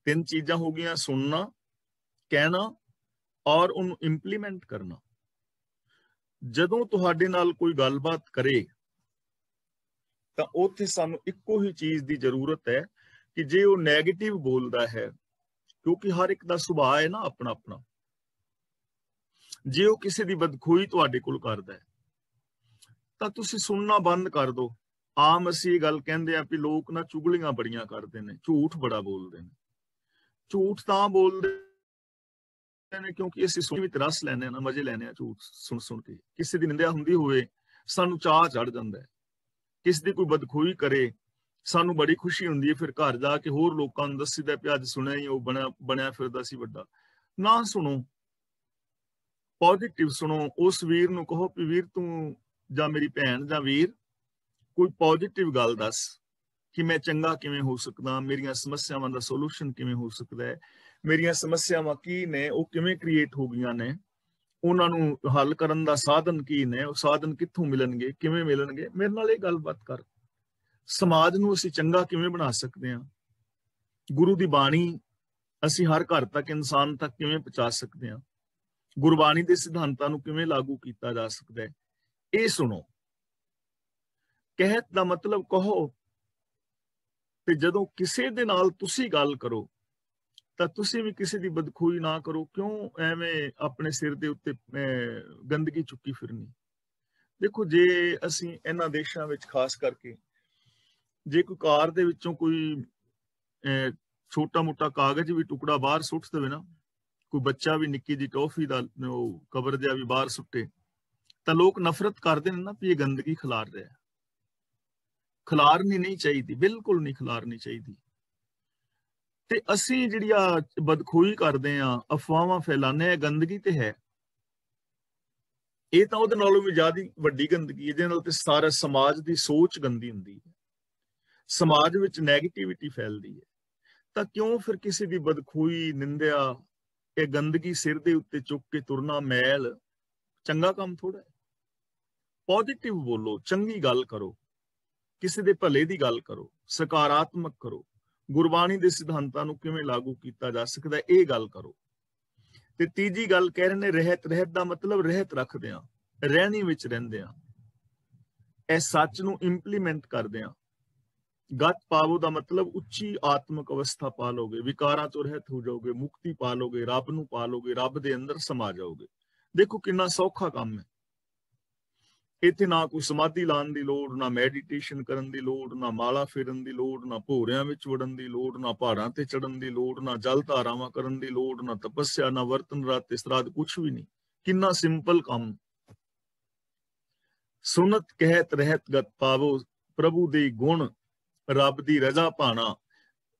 Speaker 1: 3 ਚੀਜ਼ਾਂ ਹੋ ਗਈਆਂ, ਸੁਣਨਾ, ਕਹਿਣਾ ਔਰ ਉਹਨੂੰ ਇੰਪਲੀਮੈਂਟ ਕਰਨਾ। ਜਦੋਂ ਤੁਹਾਡੇ ਨਾਲ ਕੋਈ ਗੱਲਬਾਤ ਕਰੇ ਤਾਂ ਉੱਥੇ ਸਾਨੂੰ ਇੱਕੋ ਹੀ ਚੀਜ਼ ਦੀ ਜ਼ਰੂਰਤ ਹੈ ਕਿ ਜੇ ਉਹ ਨੈਗੇਟਿਵ ਬੋਲਦਾ ਹੈ, ਕਿਉਂਕਿ ਹਰ ਇੱਕ ਦਾ ਸੁਭਾਅ ਹੈ ਨਾ ਆਪਣਾ ਆਪਣਾ, ਜੇ ਉਹ ਕਿਸੇ ਦੀ ਬਦਖੋਈ ਤੁਹਾਡੇ ਕੋਲ ਕਰਦਾ ਹੈ ਤਾਂ ਤੁਸੀਂ ਸੁਣਨਾ ਬੰਦ ਕਰ ਦਿਓ। ਆਮ ਅਸੀਂ ਇਹ ਗੱਲ ਕਹਿੰਦੇ ਆ ਵੀ ਲੋਕ ਨਾ ਚੁਗਲੀਆਂ ਬੜੀਆਂ ਕਰਦੇ ਨੇ, ਝੂਠ ਬੜਾ ਬੋਲਦੇ ਨੇ। ਝੂਠ ਤਾਂ ਬੋਲਦੇ ਨੇ ਕਿਉਂਕਿ ਅਸੀਂ ਸੁਣ ਵਿੱਚ ਰਸ ਲੈਣੇ ਆ ਨਾ, ਮਜ਼ੇ ਲੈਣੇ ਆ ਝੂਠ ਸੁਣ ਸੁਣ ਕੇ। ਕਿਸੇ ਦੀ ਨਿੰਦਿਆ ਹੁੰਦੀ ਹੋਵੇ ਸਾਨੂੰ ਚਾਹ ਚੜ ਜਾਂਦਾ ਹੈ, ਕਿਸੇ ਦੀ ਕੋਈ ਬਦਖੋਈ ਕਰੇ ਸਾਨੂੰ ਬੜੀ ਖੁਸ਼ੀ ਹੁੰਦੀ ਹੈ, ਫਿਰ ਘਰ ਜਾ ਕੇ ਹੋਰ ਲੋਕਾਂ ਨੂੰ ਦੱਸੀਦਾ ਵੀ ਅੱਜ ਸੁਣਿਆ ਹੀ ਉਹ ਬਣਿਆ ਫਿਰਦਾ ਸੀ ਵੱਡਾ। ਨਾ ਸੁਣੋ, ਪੋਜ਼ਿਟਿਵ ਸੁਣੋ। ਉਸ ਵੀਰ ਨੂੰ ਕਹੋ ਵੀ ਵੀਰ ਤੂੰ ਜਾਂ ਮੇਰੀ ਭੈਣ ਜਾਂ ਵੀਰ ਕੋਈ ਪੋਜ਼ਿਟਿਵ ਗੱਲ ਦੱਸ ਕਿ ਮੈਂ ਚੰਗਾ ਕਿਵੇਂ ਹੋ ਸਕਦਾ, ਮੇਰੀਆਂ ਸਮੱਸਿਆਵਾਂ ਦਾ ਸੋਲੂਸ਼ਨ ਕਿਵੇਂ ਹੋ ਸਕਦਾ ਹੈ, ਮੇਰੀਆਂ ਸਮੱਸਿਆਵਾਂ ਕੀ ਨੇ, ਉਹ ਕਿਵੇਂ ਕ੍ਰੀਏਟ ਹੋ ਗਈਆਂ ਨੇ, ਉਹਨਾਂ ਨੂੰ ਹੱਲ ਕਰਨ ਦਾ ਸਾਧਨ ਕੀ ਨੇ, ਉਹ ਸਾਧਨ ਕਿੱਥੋਂ ਮਿਲਣਗੇ, ਕਿਵੇਂ ਮਿਲਣਗੇ। ਮੇਰੇ ਨਾਲ ਇਹ ਗੱਲਬਾਤ ਕਰ। ਸਮਾਜ ਨੂੰ ਅਸੀਂ ਚੰਗਾ ਕਿਵੇਂ ਬਣਾ ਸਕਦੇ ਹਾਂ, ਗੁਰੂ ਦੀ ਬਾਣੀ ਅਸੀਂ ਹਰ ਘਰ ਤੱਕ, ਇਨਸਾਨ ਤੱਕ ਕਿਵੇਂ ਪਹੁੰਚਾ ਸਕਦੇ ਹਾਂ, ਗੁਰਬਾਣੀ ਦੇ ਸਿਧਾਂਤਾਂ ਨੂੰ ਕਿਵੇਂ ਲਾਗੂ ਕੀਤਾ ਜਾ ਸਕਦਾ ਹੈ, ਇਹ ਸੁਣੋ। ਕਹਿਤ ਦਾ ਮਤਲਬ ਕਹੋ। ਤੇ ਜਦੋਂ ਕਿਸੇ ਦੇ ਨਾਲ ਤੁਸੀਂ ਗੱਲ ਕਰੋ ਤਾਂ ਤੁਸੀਂ ਵੀ ਕਿਸੇ ਦੀ ਬਦਖੋਈ ਨਾ ਕਰੋ। ਕਿਉਂ ਐਵੇਂ ਆਪਣੇ ਸਿਰ ਦੇ ਉੱਤੇ ਗੰਦਗੀ ਚੁੱਕੀ ਫਿਰਨੀ। ਦੇਖੋ, ਜੇ ਅਸੀਂ ਇਹਨਾਂ ਦੇਸ਼ਾਂ ਵਿੱਚ ਖਾਸ ਕਰਕੇ ਜੇ ਕੋਈ ਕਾਰ ਦੇ ਵਿੱਚੋਂ ਕੋਈ ਛੋਟਾ ਮੋਟਾ ਕਾਗਜ਼ ਵੀ ਟੁਕੜਾ ਬਾਹਰ ਸੁੱਟ ਦੇਵੇ ਨਾ, ਕੋਈ ਬੱਚਾ ਵੀ ਨਿੱਕੀ ਜਿਹੀ ਟੌਫੀ ਦਾ ਉਹ ਕਵਰ ਜਿਹਾ ਵੀ ਬਾਹਰ ਸੁੱਟੇ, ਤਾਂ ਲੋਕ ਨਫ਼ਰਤ ਕਰਦੇ ਨੇ ਨਾ ਵੀ ਇਹ ਗੰਦਗੀ ਖਿਲਾਰ ਰਿਹਾ। ਖਿਲਾਰਨੀ ਨਹੀਂ ਚਾਹੀਦੀ, ਬਿਲਕੁਲ ਨਹੀਂ ਖਿਲਾਰਨੀ ਚਾਹੀਦੀ। ਤੇ ਅਸੀਂ ਜਿਹੜੀ ਆ ਬਦਖੋਈ ਕਰਦੇ ਆ, ਅਫਵਾਹਾਂ ਫੈਲਾਉਂਦੇ ਆ, ਗੰਦਗੀ ਤੇ ਹੈ। ਇਹ ਤਾਂ ਉਹਦੇ ਨਾਲੋਂ ਵੀ ਜ਼ਿਆਦਾ ਵੱਡੀ ਗੰਦਗੀ। ਇਹਦੇ ਨਾਲ ਤੇ ਸਾਰਾ ਸਮਾਜ ਦੀ ਸੋਚ ਗੰਦੀ ਹੁੰਦੀ ਹੈ, ਸਮਾਜ ਵਿੱਚ ਨੈਗੇਟਿਵਿਟੀ ਫੈਲਦੀ ਹੈ। ਤਾਂ ਕਿਉਂ ਫਿਰ ਕਿਸੇ ਦੀ ਬਦਖੋਈ, ਨਿੰਦਿਆ, ਇਹ ਗੰਦਗੀ ਸਿਰ ਦੇ ਉੱਤੇ ਚੁੱਕ ਕੇ ਤੁਰਨਾ ਮੈਲ ਚੰਗਾ ਕੰਮ ਥੋੜਾ ਹੈ। ਪੋਜ਼ਿਟਿਵ ਬੋਲੋ, ਚੰਗੀ ਗੱਲ ਕਰੋ, ਕਿਸੇ ਦੇ ਭਲੇ ਦੀ ਗੱਲ ਕਰੋ, ਸਕਾਰਾਤਮਕ ਕਰੋ, ਗੁਰਬਾਣੀ ਦੇ ਸਿਧਾਂਤਾਂ ਨੂੰ ਕਿਵੇਂ ਲਾਗੂ ਕੀਤਾ ਜਾ ਸਕਦਾ ਇਹ ਗੱਲ ਕਰੋ। ਤੇ ਤੀਜੀ ਗੱਲ ਕਹਿ ਰਹੇ ਨੇ ਰਹਿਤ। ਰਹਿਤ ਦਾ ਮਤਲਬ ਰਹਿਤ ਰੱਖਦੇ ਆ, ਰਹਿਣੀ ਵਿੱਚ ਰਹਿੰਦੇ ਆ, ਇਹ ਸੱਚ ਨੂੰ ਇੰਪਲੀਮੈਂਟ ਕਰਦੇ ਆ। ਗਤ ਪਾਵੋ ਦਾ ਮਤਲਬ ਉੱਚੀ ਆਤਮਿਕ ਅਵਸਥਾ ਪਾ ਲੋਗੇ, ਵਿਕਾਰਾਂ ਤੋਂ ਰਹਿਤ ਹੋ ਜਾਓਗੇ, ਮੁਕਤੀ ਪਾ ਲੋਗੇ, ਰੱਬ ਨੂੰ ਪਾ ਲੋਗੇ, ਰੱਬ ਦੇ ਅੰਦਰ ਸਮਾ ਜਾਓਗੇ। ਦੇਖੋ ਕਿੰਨਾ ਸੌਖਾ ਕੰਮ ਹੈ। ਇੱਥੇ ਨਾ ਕੋਈ ਸਮਾਧੀ ਲਾਉਣ ਦੀ ਲੋੜ, ਨਾ ਮੈਡੀਟੇਸ਼ਨ ਕਰਨ ਦੀ ਲੋੜ, ਨਾ ਮਾਲਾ ਫੇਰਨ ਦੀ ਲੋੜ, ਨਾ ਭੋਰਿਆਂ ਵਿੱਚ ਵੜਨ ਦੀ ਲੋੜ, ਨਾ ਪਹਾੜਾਂ ਤੇ ਚੜਨ ਦੀ ਲੋੜ, ਨਾ ਜਲ ਧਾਰਾਵਾਂ ਕਰਨ ਦੀ ਲੋੜ, ਨਾ ਤਪੱਸਿਆ, ਨਾ ਵਰਤਨ ਰਾਤ ਸਰਾਧ, ਕੁਛ ਵੀ ਨਹੀਂ। ਕਿੰਨਾ ਸਿੰਪਲ ਕੰਮ। ਸੁਨਤ ਕਹਿਤ ਰਹਿਤ ਗਤ ਪਾਵੋ। ਪ੍ਰਭੂ ਦੇ ਗੁਣ, ਰੱਬ ਦੀ ਰਜ਼ਾ ਪਾਣਾ,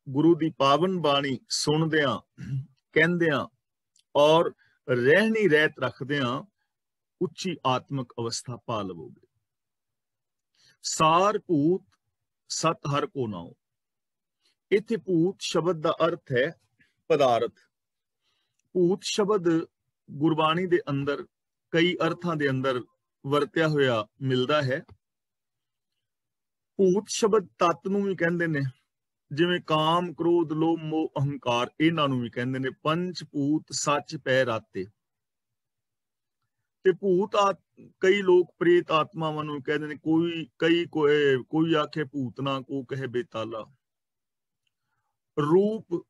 Speaker 1: ਗੁਰੂ ਦੀ ਪਾਵਨ ਬਾਣੀ ਸੁਣਦਿਆਂ, ਕਹਿੰਦਿਆਂ ਔਰ ਰਹਿਣੀ ਰਹਿਤ ਰੱਖਦਿਆਂ ਉੱਚੀ ਆਤਮਿਕ ਅਵਸਥਾ ਪਾ ਲਵੋਗੇ। ਸਾਰ ਭੂਤ ਸਤ ਹਰ ਕੋ ਨਾਉ। ਇੱਥੇ ਭੂਤ ਸ਼ਬਦ ਦਾ ਅਰਥ ਹੈ ਪਦਾਰਥ। ਭੂਤ ਸ਼ਬਦ ਗੁਰਬਾਣੀ ਦੇ ਅੰਦਰ ਕਈ ਅਰਥਾਂ ਦੇ ਅੰਦਰ ਵਰਤਿਆ ਹੋਇਆ ਮਿਲਦਾ ਹੈ। ਭੂਤ ਸ਼ਬਦ ਤੱਤ ਨੂੰ ਵੀ ਕਹਿੰਦੇ ਨੇ, ਜਿਵੇਂ ਕਾਮ, ਕ੍ਰੋਧ, ਲੋਭ, ਮੋਹ, ਅਹੰਕਾਰ, ਇਹਨਾਂ ਨੂੰ ਵੀ ਕਹਿੰਦੇ ਨੇ। ਪੰਜ ਭੂਤ ਸੱਚ ਪੈ ਰਾਤੇ। ਤੇ ਭੂਤ ਕਈ ਲੋਕ ਪ੍ਰੇਤ ਆਤਮਾਵਾਂ ਨੂੰ ਕਹਿੰਦੇ ਨੇ। ਕੋਈ ਆਖੇ ਭੂਤਨਾ, ਕੋ ਕਹੇ ਬੇਤਾਲਾ। ਰੂਪ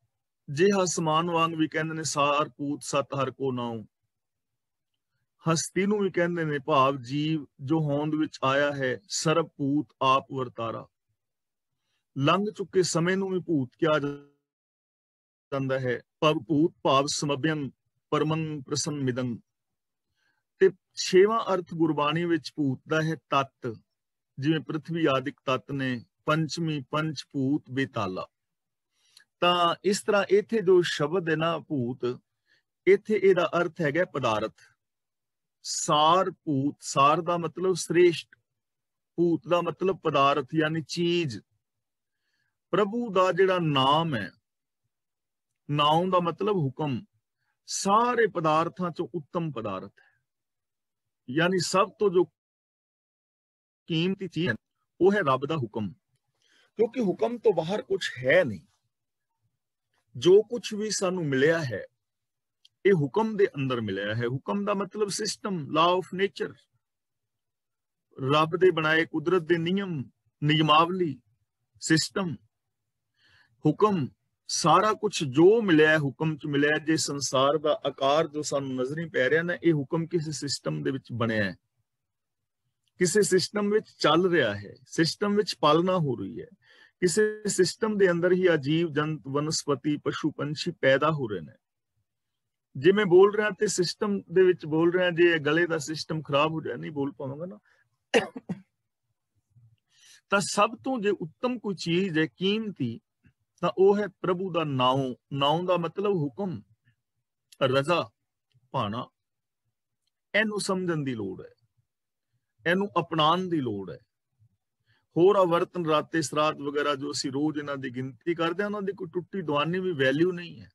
Speaker 1: ਜਿਹਾ ਸਮਾਨ ਵਾਂਗ ਵੀ ਕਹਿੰਦੇ ਨੇ। ਸਾਰ ਭੂਤ ਸਤ ਹਰ ਕੋ ਨਾਉ। ਹਸਤੀ ਨੂੰ ਵੀ ਕਹਿੰਦੇ ਨੇ, ਭਾਵ ਜੀਵ ਜੋ ਹੋਂਦ ਵਿੱਚ ਆਇਆ ਹੈ। ਸਰਬ ਭੂਤ ਆਪ ਵਰਤਾਰਾ। ਲੰਘ ਚੁੱਕੇ ਸਮੇਂ ਨੂੰ ਵੀ ਭੂਤ ਕਿਹਾ ਜਾਂਦਾ ਹੈ। ਭੂਤ ਭਾਵ ਸਮਭਯੰ ਪਰਮੰ ਪ੍ਰਸੰਨ ਮਿਦੰ। ਤੇ ਛੇਵਾਂ ਅਰਥ ਗੁਰਬਾਣੀ ਵਿੱਚ ਭੂਤ ਦਾ ਹੈ ਤੱਤ, ਜਿਵੇਂ ਪ੍ਰithvi ਆਦਿਕ ਤੱਤ ਨੇ। ਪੰਚਮੀ ਪੰਚ ਭੂਤ ਬੇਤਾਲਾ। ਤਾਂ ਇਸ ਤਰ੍ਹਾਂ ਇੱਥੇ ਜੋ ਸ਼ਬਦ ਹੈ ਨਾ ਭੂਤ, ਇੱਥੇ ਇਹਦਾ ਅਰਥ ਹੈਗਾ ਪਦਾਰਥ। ਸਾਰ ਭੂਤ, ਸਾਰ ਦਾ ਮਤਲਬ ਸ੍ਰੇਸ਼ਟ, ਭੂਤ ਦਾ ਮਤਲਬ ਪਦਾਰਥ ਯਾਨੀ ਚੀਜ਼। ਪ੍ਰਭੂ ਦਾ ਜਿਹੜਾ ਨਾਮ ਹੈ, ਨਾਮ ਦਾ ਮਤਲਬ ਹੁਕਮ, ਸਾਰੇ ਪਦਾਰਥਾਂ ਚੋਂ ਉੱਤਮ ਪਦਾਰਥ ਹੈ। ਯਾਨੀ ਸਭ ਤੋਂ ਜੋ ਕੀਮਤੀ ਚੀਜ਼ ਹੈ ਉਹ ਹੈ ਰੱਬ ਦਾ ਹੁਕਮ, ਕਿਉਂਕਿ ਹੁਕਮ ਤੋਂ ਬਾਹਰ ਕੁਝ ਹੈ ਨਹੀਂ। ਜੋ ਕੁਝ ਵੀ ਸਾਨੂੰ ਮਿਲਿਆ ਹੈ ਇਹ ਹੁਕਮ ਦੇ ਅੰਦਰ ਮਿਲਿਆ ਹੈ। ਹੁਕਮ ਦਾ ਮਤਲਬ ਸਿਸਟਮ, ਲਾ ਆਫ ਨੇਚਰ, ਰੱਬ ਦੇ ਬਣਾਏ ਕੁਦਰਤ ਦੇ ਨਿਯਮ, ਨਿਯਮਾਵਲੀ, ਸਿਸਟਮ। ਹੁਕਮ ਸਾਰਾ ਕੁਝ ਜੋ ਮਿਲਿਆ ਹੁਕਮ ਚ ਮਿਲਿਆ। ਜੇ ਸੰਸਾਰ ਦਾ ਆਕਾਰ ਜੋ ਸਾਨੂੰ ਨਜ਼ਰ ਨਹੀਂ ਪੈ ਰਿਹਾ ਨਾ, ਇਹ ਹੁਕਮ ਕਿਸੇ ਸਿਸਟਮ ਦੇ ਵਿੱਚ ਬਣਿਆ ਹੈ, ਕਿਸੇ ਸਿਸਟਮ ਵਿੱਚ ਚੱਲ ਰਿਹਾ ਹੈ, ਸਿਸਟਮ ਵਿੱਚ ਪਾਲਣਾ ਹੋ ਰਹੀ ਹੈ। ਕਿਸੇ ਸਿਸਟਮ ਦੇ ਅੰਦਰ ਹੀ ਅਜੀਵ ਜੰਤ, ਵਨਸਪਤੀ, ਪਸ਼ੂ ਪੰਛੀ ਪੈਦਾ ਹੋ ਰਹੇ ਨੇ। ਜੇ ਮੈਂ ਬੋਲ ਰਿਹਾ ਤੇ ਸਿਸਟਮ ਦੇ ਵਿੱਚ ਬੋਲ ਰਿਹਾ, ਜੇ ਗਲੇ ਦਾ ਸਿਸਟਮ ਖਰਾਬ ਹੋ ਜਾਏ, ਨਹੀਂ ਬੋਲ ਪਾਵਾਂਗਾ ਨਾ। ਤਾਂ ਸਭ ਤੋਂ ਜੇ ਉੱਤਮ ਕੋਈ ਚੀਜ਼ ਹੈ ਕੀਮਤੀ, ਤਾਂ ਉਹ ਹੈ ਪ੍ਰਭੂ ਦਾ ਨਾਉ। ਨਾਉ ਦਾ ਮਤਲਬ ਹੁਕਮ, ਰਜ਼ਾ, ਭਾਣਾ। ਇਹਨੂੰ ਸਮਝਣ ਦੀ ਲੋੜ ਹੈ, ਇਹਨੂੰ ਅਪਣਾਉਣ ਦੀ ਲੋੜ ਹੈ। ਹੋਰ ਆਵਰਤਨ, ਰਾਤੇ, ਸਰਾਧ ਵਗੈਰਾ ਜੋ ਅਸੀਂ ਰੋਜ਼ ਇਹਨਾਂ ਦੀ ਗਿਣਤੀ ਕਰਦੇ ਹਾਂ, ਉਹਨਾਂ ਦੀ ਕੋਈ ਟੁੱਟੀ ਦੁਆਨੀ ਵੀ ਵੈਲਿਊ ਨਹੀਂ ਹੈ।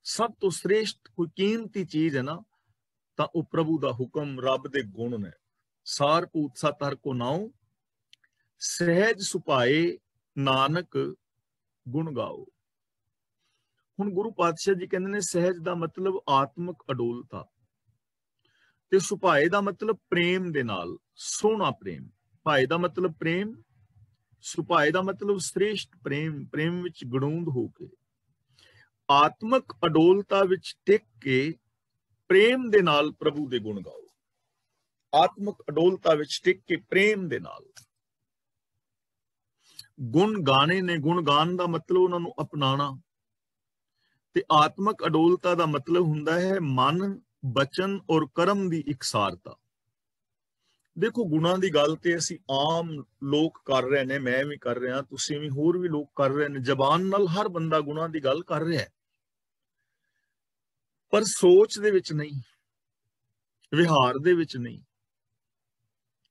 Speaker 1: ਸਭ ਤੋਂ ਸ੍ਰੇਸ਼ਟ ਕੋਈ ਕੀਮਤੀ ਚੀਜ਼ ਹੈ ਨਾ, ਤਾਂ ਉਹ ਪ੍ਰਭੂ ਦਾ ਹੁਕਮ, ਰੱਬ ਦੇ ਗੁਣ ਨੇ। ਸਾਰ ਭੂਤ ਸਤ ਹਰ ਕੋ ਨਾਉ, ਸਹਿਜ ਸੁਭਾਏ ਨਾਨਕ ਗੁਣ ਗਾਓ। ਹੁਣ ਗੁਰੂ ਪਾਤਸ਼ਾਹ ਜੀ ਕਹਿੰਦੇ ਨੇ ਸਹਿਜ ਦਾ ਮਤਲਬ ਆਤਮਿਕ ਅਡੋਲਤਾ, ਤੇ ਸੁਭਾਏ ਦਾ ਮਤਲਬ ਪ੍ਰੇਮ ਦੇ ਨਾਲ, ਸੋਹਣਾ ਪ੍ਰੇਮ। ਭਾਏ ਦਾ ਮਤਲਬ ਪ੍ਰੇਮ, ਸੁਭਾਏ ਦਾ ਮਤਲਬ ਸ੍ਰੇਸ਼ਟ ਪ੍ਰੇਮ, ਪ੍ਰੇਮ ਵਿੱਚ ਗੜੂੰਦ ਹੋ ਕੇ, ਆਤਮਿਕ ਅਡੋਲਤਾ ਵਿੱਚ ਟਿਕ ਕੇ ਪ੍ਰੇਮ ਦੇ ਨਾਲ ਪ੍ਰਭੂ ਦੇ ਗੁਣ ਗਾਓ। ਆਤਮਿਕ ਅਡੋਲਤਾ ਵਿੱਚ ਟਿਕ ਕੇ ਪ੍ਰੇਮ ਦੇ ਨਾਲ ਗੁਣ ਗਾਣੇ ਨੇ। ਗੁਣ ਗਾਣ ਦਾ ਮਤਲਬ ਉਹਨਾਂ ਨੂੰ ਅਪਣਾਣਾ। ਤੇ ਆਤਮਿਕ ਅਡੋਲਤਾ ਦਾ ਮਤਲਬ ਹੁੰਦਾ ਹੈ ਮਨ, ਬਚਨ ਔਰ ਕਰਮ ਦੀ ਇਕਸਾਰਤਾ। ਦੇਖੋ, ਗੁਣਾਂ ਦੀ ਗੱਲ ਤੇ ਅਸੀਂ ਆਮ ਲੋਕ ਕਰ ਰਹੇ ਨੇ, ਮੈਂ ਵੀ ਕਰ ਰਿਹਾ, ਤੁਸੀਂ ਵੀ, ਹੋਰ ਵੀ ਲੋਕ ਕਰ ਰਹੇ ਨੇ। ਜ਼ਬਾਨ ਨਾਲ ਹਰ ਬੰਦਾ ਗੁਣਾਂ ਦੀ ਗੱਲ ਕਰ ਰਿਹਾ ਹੈ, ਪਰ ਸੋਚ ਦੇ ਵਿੱਚ ਨਹੀਂ, ਵਿਹਾਰ ਦੇ ਵਿੱਚ ਨਹੀਂ।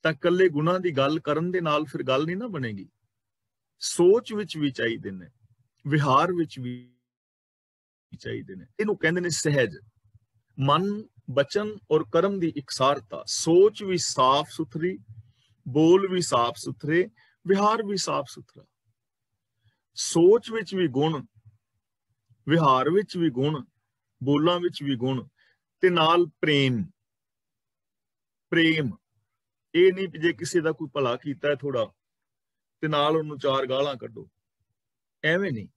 Speaker 1: ਤਾਂ ਇਕੱਲੇ ਗੁਣਾਂ ਦੀ ਗੱਲ ਕਰਨ ਦੇ ਨਾਲ ਫਿਰ ਗੱਲ ਨਹੀਂ ਨਾ ਬਣੇਗੀ। ਸੋਚ ਵਿੱਚ ਵੀ ਚਾਹੀਦੇ ਨੇ, ਵਿਹਾਰ ਵਿੱਚ ਵੀ ਚਾਹੀਦੇ ਨੇ। ਇਹਨੂੰ ਕਹਿੰਦੇ ਨੇ ਸਹਿਜ। ਮਨ, ਬਚਨ ਔਰ ਕਰਮ ਦੀ ਇਕਸਾਰਤਾ। ਸੋਚ ਵੀ ਸਾਫ਼ ਸੁਥਰੀ, ਬੋਲ ਵੀ ਸਾਫ਼ ਸੁਥਰੇ, ਵਿਹਾਰ ਵੀ ਸਾਫ਼ ਸੁਥਰਾ। ਸੋਚ ਵਿੱਚ ਵੀ ਗੁਣ, ਵਿਹਾਰ ਵਿੱਚ ਵੀ ਗੁਣ, ਬੋਲਾਂ ਵਿੱਚ ਵੀ ਗੁਣ, ਤੇ ਨਾਲ ਪ੍ਰੇਮ। ਪ੍ਰੇਮ ਇਹ ਨਹੀਂ ਜੇ ਕਿਸੇ ਦਾ ਕੋਈ ਭਲਾ ਕੀਤਾ ਥੋੜਾ ਤੇ ਨਾਲ ਉਹਨੂੰ ਚਾਰ ਗਾਲਾਂ ਕੱਢੋ, ਐਵੇਂ ਨਹੀਂ।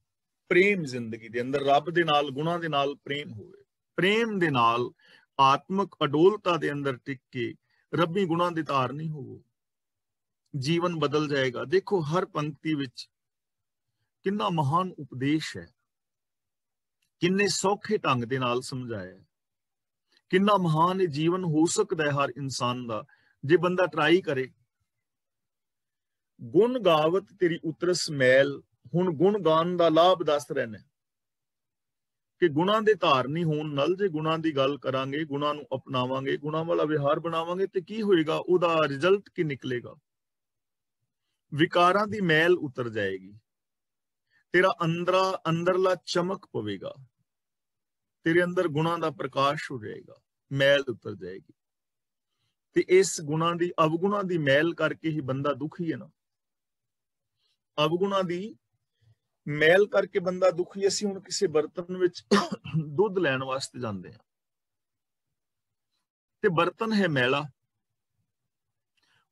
Speaker 1: ਪ੍ਰੇਮ ਜ਼ਿੰਦਗੀ ਦੇ ਅੰਦਰ ਰੱਬ ਦੇ ਨਾਲ, ਗੁਣਾਂ ਦੇ ਨਾਲ ਪ੍ਰੇਮ ਹੋਵੇ। ਪ੍ਰੇਮ ਦੇ ਨਾਲ ਆਤਮਿਕ ਅਡੋਲਤਾ ਦੇ ਅੰਦਰ ਟਿਕ ਕੇ ਰੱਬੀ ਗੁਣਾਂ ਦੇ ਧਾਰਨੀ ਹੋਵੋ, ਜੀਵਨ ਬਦਲ ਜਾਏਗਾ। ਦੇਖੋ, ਹਰ ਪੰਕਤੀ ਵਿੱਚ ਕਿੰਨਾ ਮਹਾਨ ਉਪਦੇਸ਼ ਹੈ, ਕਿੰਨੇ ਸੌਖੇ ਢੰਗ ਦੇ ਨਾਲ ਸਮਝਾਇਆ ਹੈ। ਕਿੰਨਾ ਮਹਾਨ ਇਹ ਜੀਵਨ ਹੋ ਸਕਦਾ ਹੈ ਹਰ ਇਨਸਾਨ ਦਾ, ਜੇ ਬੰਦਾ ਟਰਾਈ ਕਰੇ। ਗੁਣ ਗਾਵਤ ਤੇਰੀ ਉਤਰਸ ਮੈਲ। ਹੁਣ ਗੁਣ ਗਾਣ ਦਾ ਲਾਭ ਦੱਸ ਰਹੇ ਨੇ ਕਿ ਗੁਣਾਂ ਦੇ ਧਾਰਨੀ ਹੋਣ ਨਾਲ ਜੇ ਗੁਣਾਂ ਦੀ ਗੱਲ ਕਰਾਂਗੇ, ਗੁਣਾਂ ਨੂੰ ਅਪਣਾਵਾਂਗੇ, ਗੁਣਾਂ ਵਾਲਾ ਵਿਹਾਰ ਬਣਾਵਾਂਗੇ ਤੇ ਕੀ ਹੋਏਗਾ? ਉਹਦਾ ਰਿਜ਼ਲਟ ਕੀ ਨਿਕਲੇਗਾ? ਵਿਕਾਰਾਂ ਦੀ ਮੈਲ ਉਤਰ ਜਾਏਗੀ, ਤੇਰਾ ਅੰਦਰਲਾ ਚਮਕ ਪਵੇਗਾ, ਤੇਰੇ ਅੰਦਰ ਗੁਣਾਂ ਦਾ ਪ੍ਰਕਾਸ਼ ਹੋ ਜਾਏਗਾ, ਮੈਲ ਉਤਰ ਜਾਏਗੀ। ਤੇ ਇਸ ਗੁਣਾਂ ਦੀ, ਅਵਗੁਣਾਂ ਦੀ ਮੈਲ ਕਰਕੇ ਹੀ ਬੰਦਾ ਦੁਖੀ ਹੈ ਨਾ। ਅਵਗੁਣਾਂ ਦੀ ਮੈਲ ਕਰਕੇ ਬੰਦਾ ਦੁਖੀ। ਅਸੀਂ ਹੁਣ ਕਿਸੇ ਬਰਤਨ ਵਿੱਚ ਦੁੱਧ ਲੈਣ ਵਾਸਤੇ ਜਾਂਦੇ ਹਾਂ ਤੇ ਬਰਤਨ ਹੈ ਮੈਲਾ,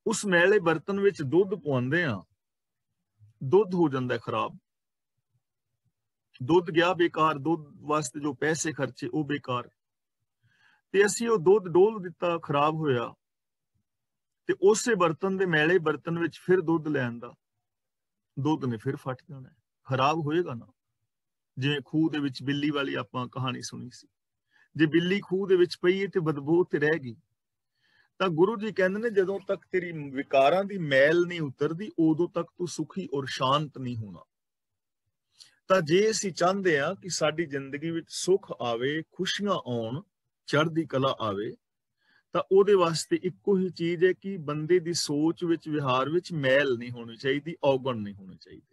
Speaker 1: ਉਸ ਮੈਲੇ ਬਰਤਨ ਵਿੱਚ ਦੁੱਧ ਪਵਾਉਂਦੇ ਆ, ਦੁੱਧ ਹੋ ਜਾਂਦਾ ਖਰਾਬ, ਦੁੱਧ ਗਿਆ ਬੇਕਾਰ, ਦੁੱਧ ਵਾਸਤੇ ਜੋ ਪੈਸੇ ਖਰਚੇ ਉਹ ਬੇਕਾਰ। ਤੇ ਅਸੀਂ ਉਹ ਦੁੱਧ ਡੋਲ ਦਿੱਤਾ, ਖਰਾਬ ਹੋਇਆ, ਤੇ ਉਸੇ ਬਰਤਨ ਦੇ ਮੈਲੇ ਬਰਤਨ ਵਿੱਚ ਫਿਰ ਦੁੱਧ ਲੈਣ ਦਾ, ਦੁੱਧ ਨੇ ਫਿਰ ਫਟ ਜਾਣਾ, ਖਰਾਬ ਹੋਏਗਾ ਨਾ। ਜਿਵੇਂ ਖੂਹ ਦੇ ਵਿੱਚ ਬਿੱਲੀ ਵਾਲੀ ਆਪਾਂ ਕਹਾਣੀ ਸੁਣੀ ਸੀ, ਜੇ ਬਿੱਲੀ ਖੂਹ ਦੇ ਵਿੱਚ ਪਈ ਤੇ ਬਦਬੂ ਤੇ ਰਹਿ ਗਈ। ਤਾਂ ਗੁਰੂ ਜੀ ਕਹਿੰਦੇ ਨੇ ਜਦੋਂ ਤੱਕ ਤੇਰੀ ਵਿਕਾਰਾਂ ਦੀ ਮੈਲ ਨਹੀਂ ਉਤਰਦੀ, ਉਦੋਂ ਤੱਕ ਤੂੰ ਸੁਖੀ ਔਰ ਸ਼ਾਂਤ ਨਹੀਂ ਹੋਣਾ। ਤਾਂ ਜੇ ਅਸੀਂ ਚਾਹੁੰਦੇ ਆ ਕਿ ਸਾਡੀ ਜ਼ਿੰਦਗੀ ਵਿੱਚ ਸੁੱਖ ਆਵੇ, ਖੁਸ਼ੀਆਂ ਆਉਣ, ਚੜ੍ਹਦੀ ਕਲਾ ਆਵੇ, ਤਾਂ ਉਹਦੇ ਵਾਸਤੇ ਇੱਕੋ ਹੀ ਚੀਜ਼ ਹੈ ਕਿ ਬੰਦੇ ਦੀ ਸੋਚ ਵਿੱਚ, ਵਿਹਾਰ ਵਿੱਚ ਮੈਲ ਨਹੀਂ ਹੋਣੀ ਚਾਹੀਦੀ, ਔਗਣ ਨਹੀਂ ਹੋਣੇ ਚਾਹੀਦੇ।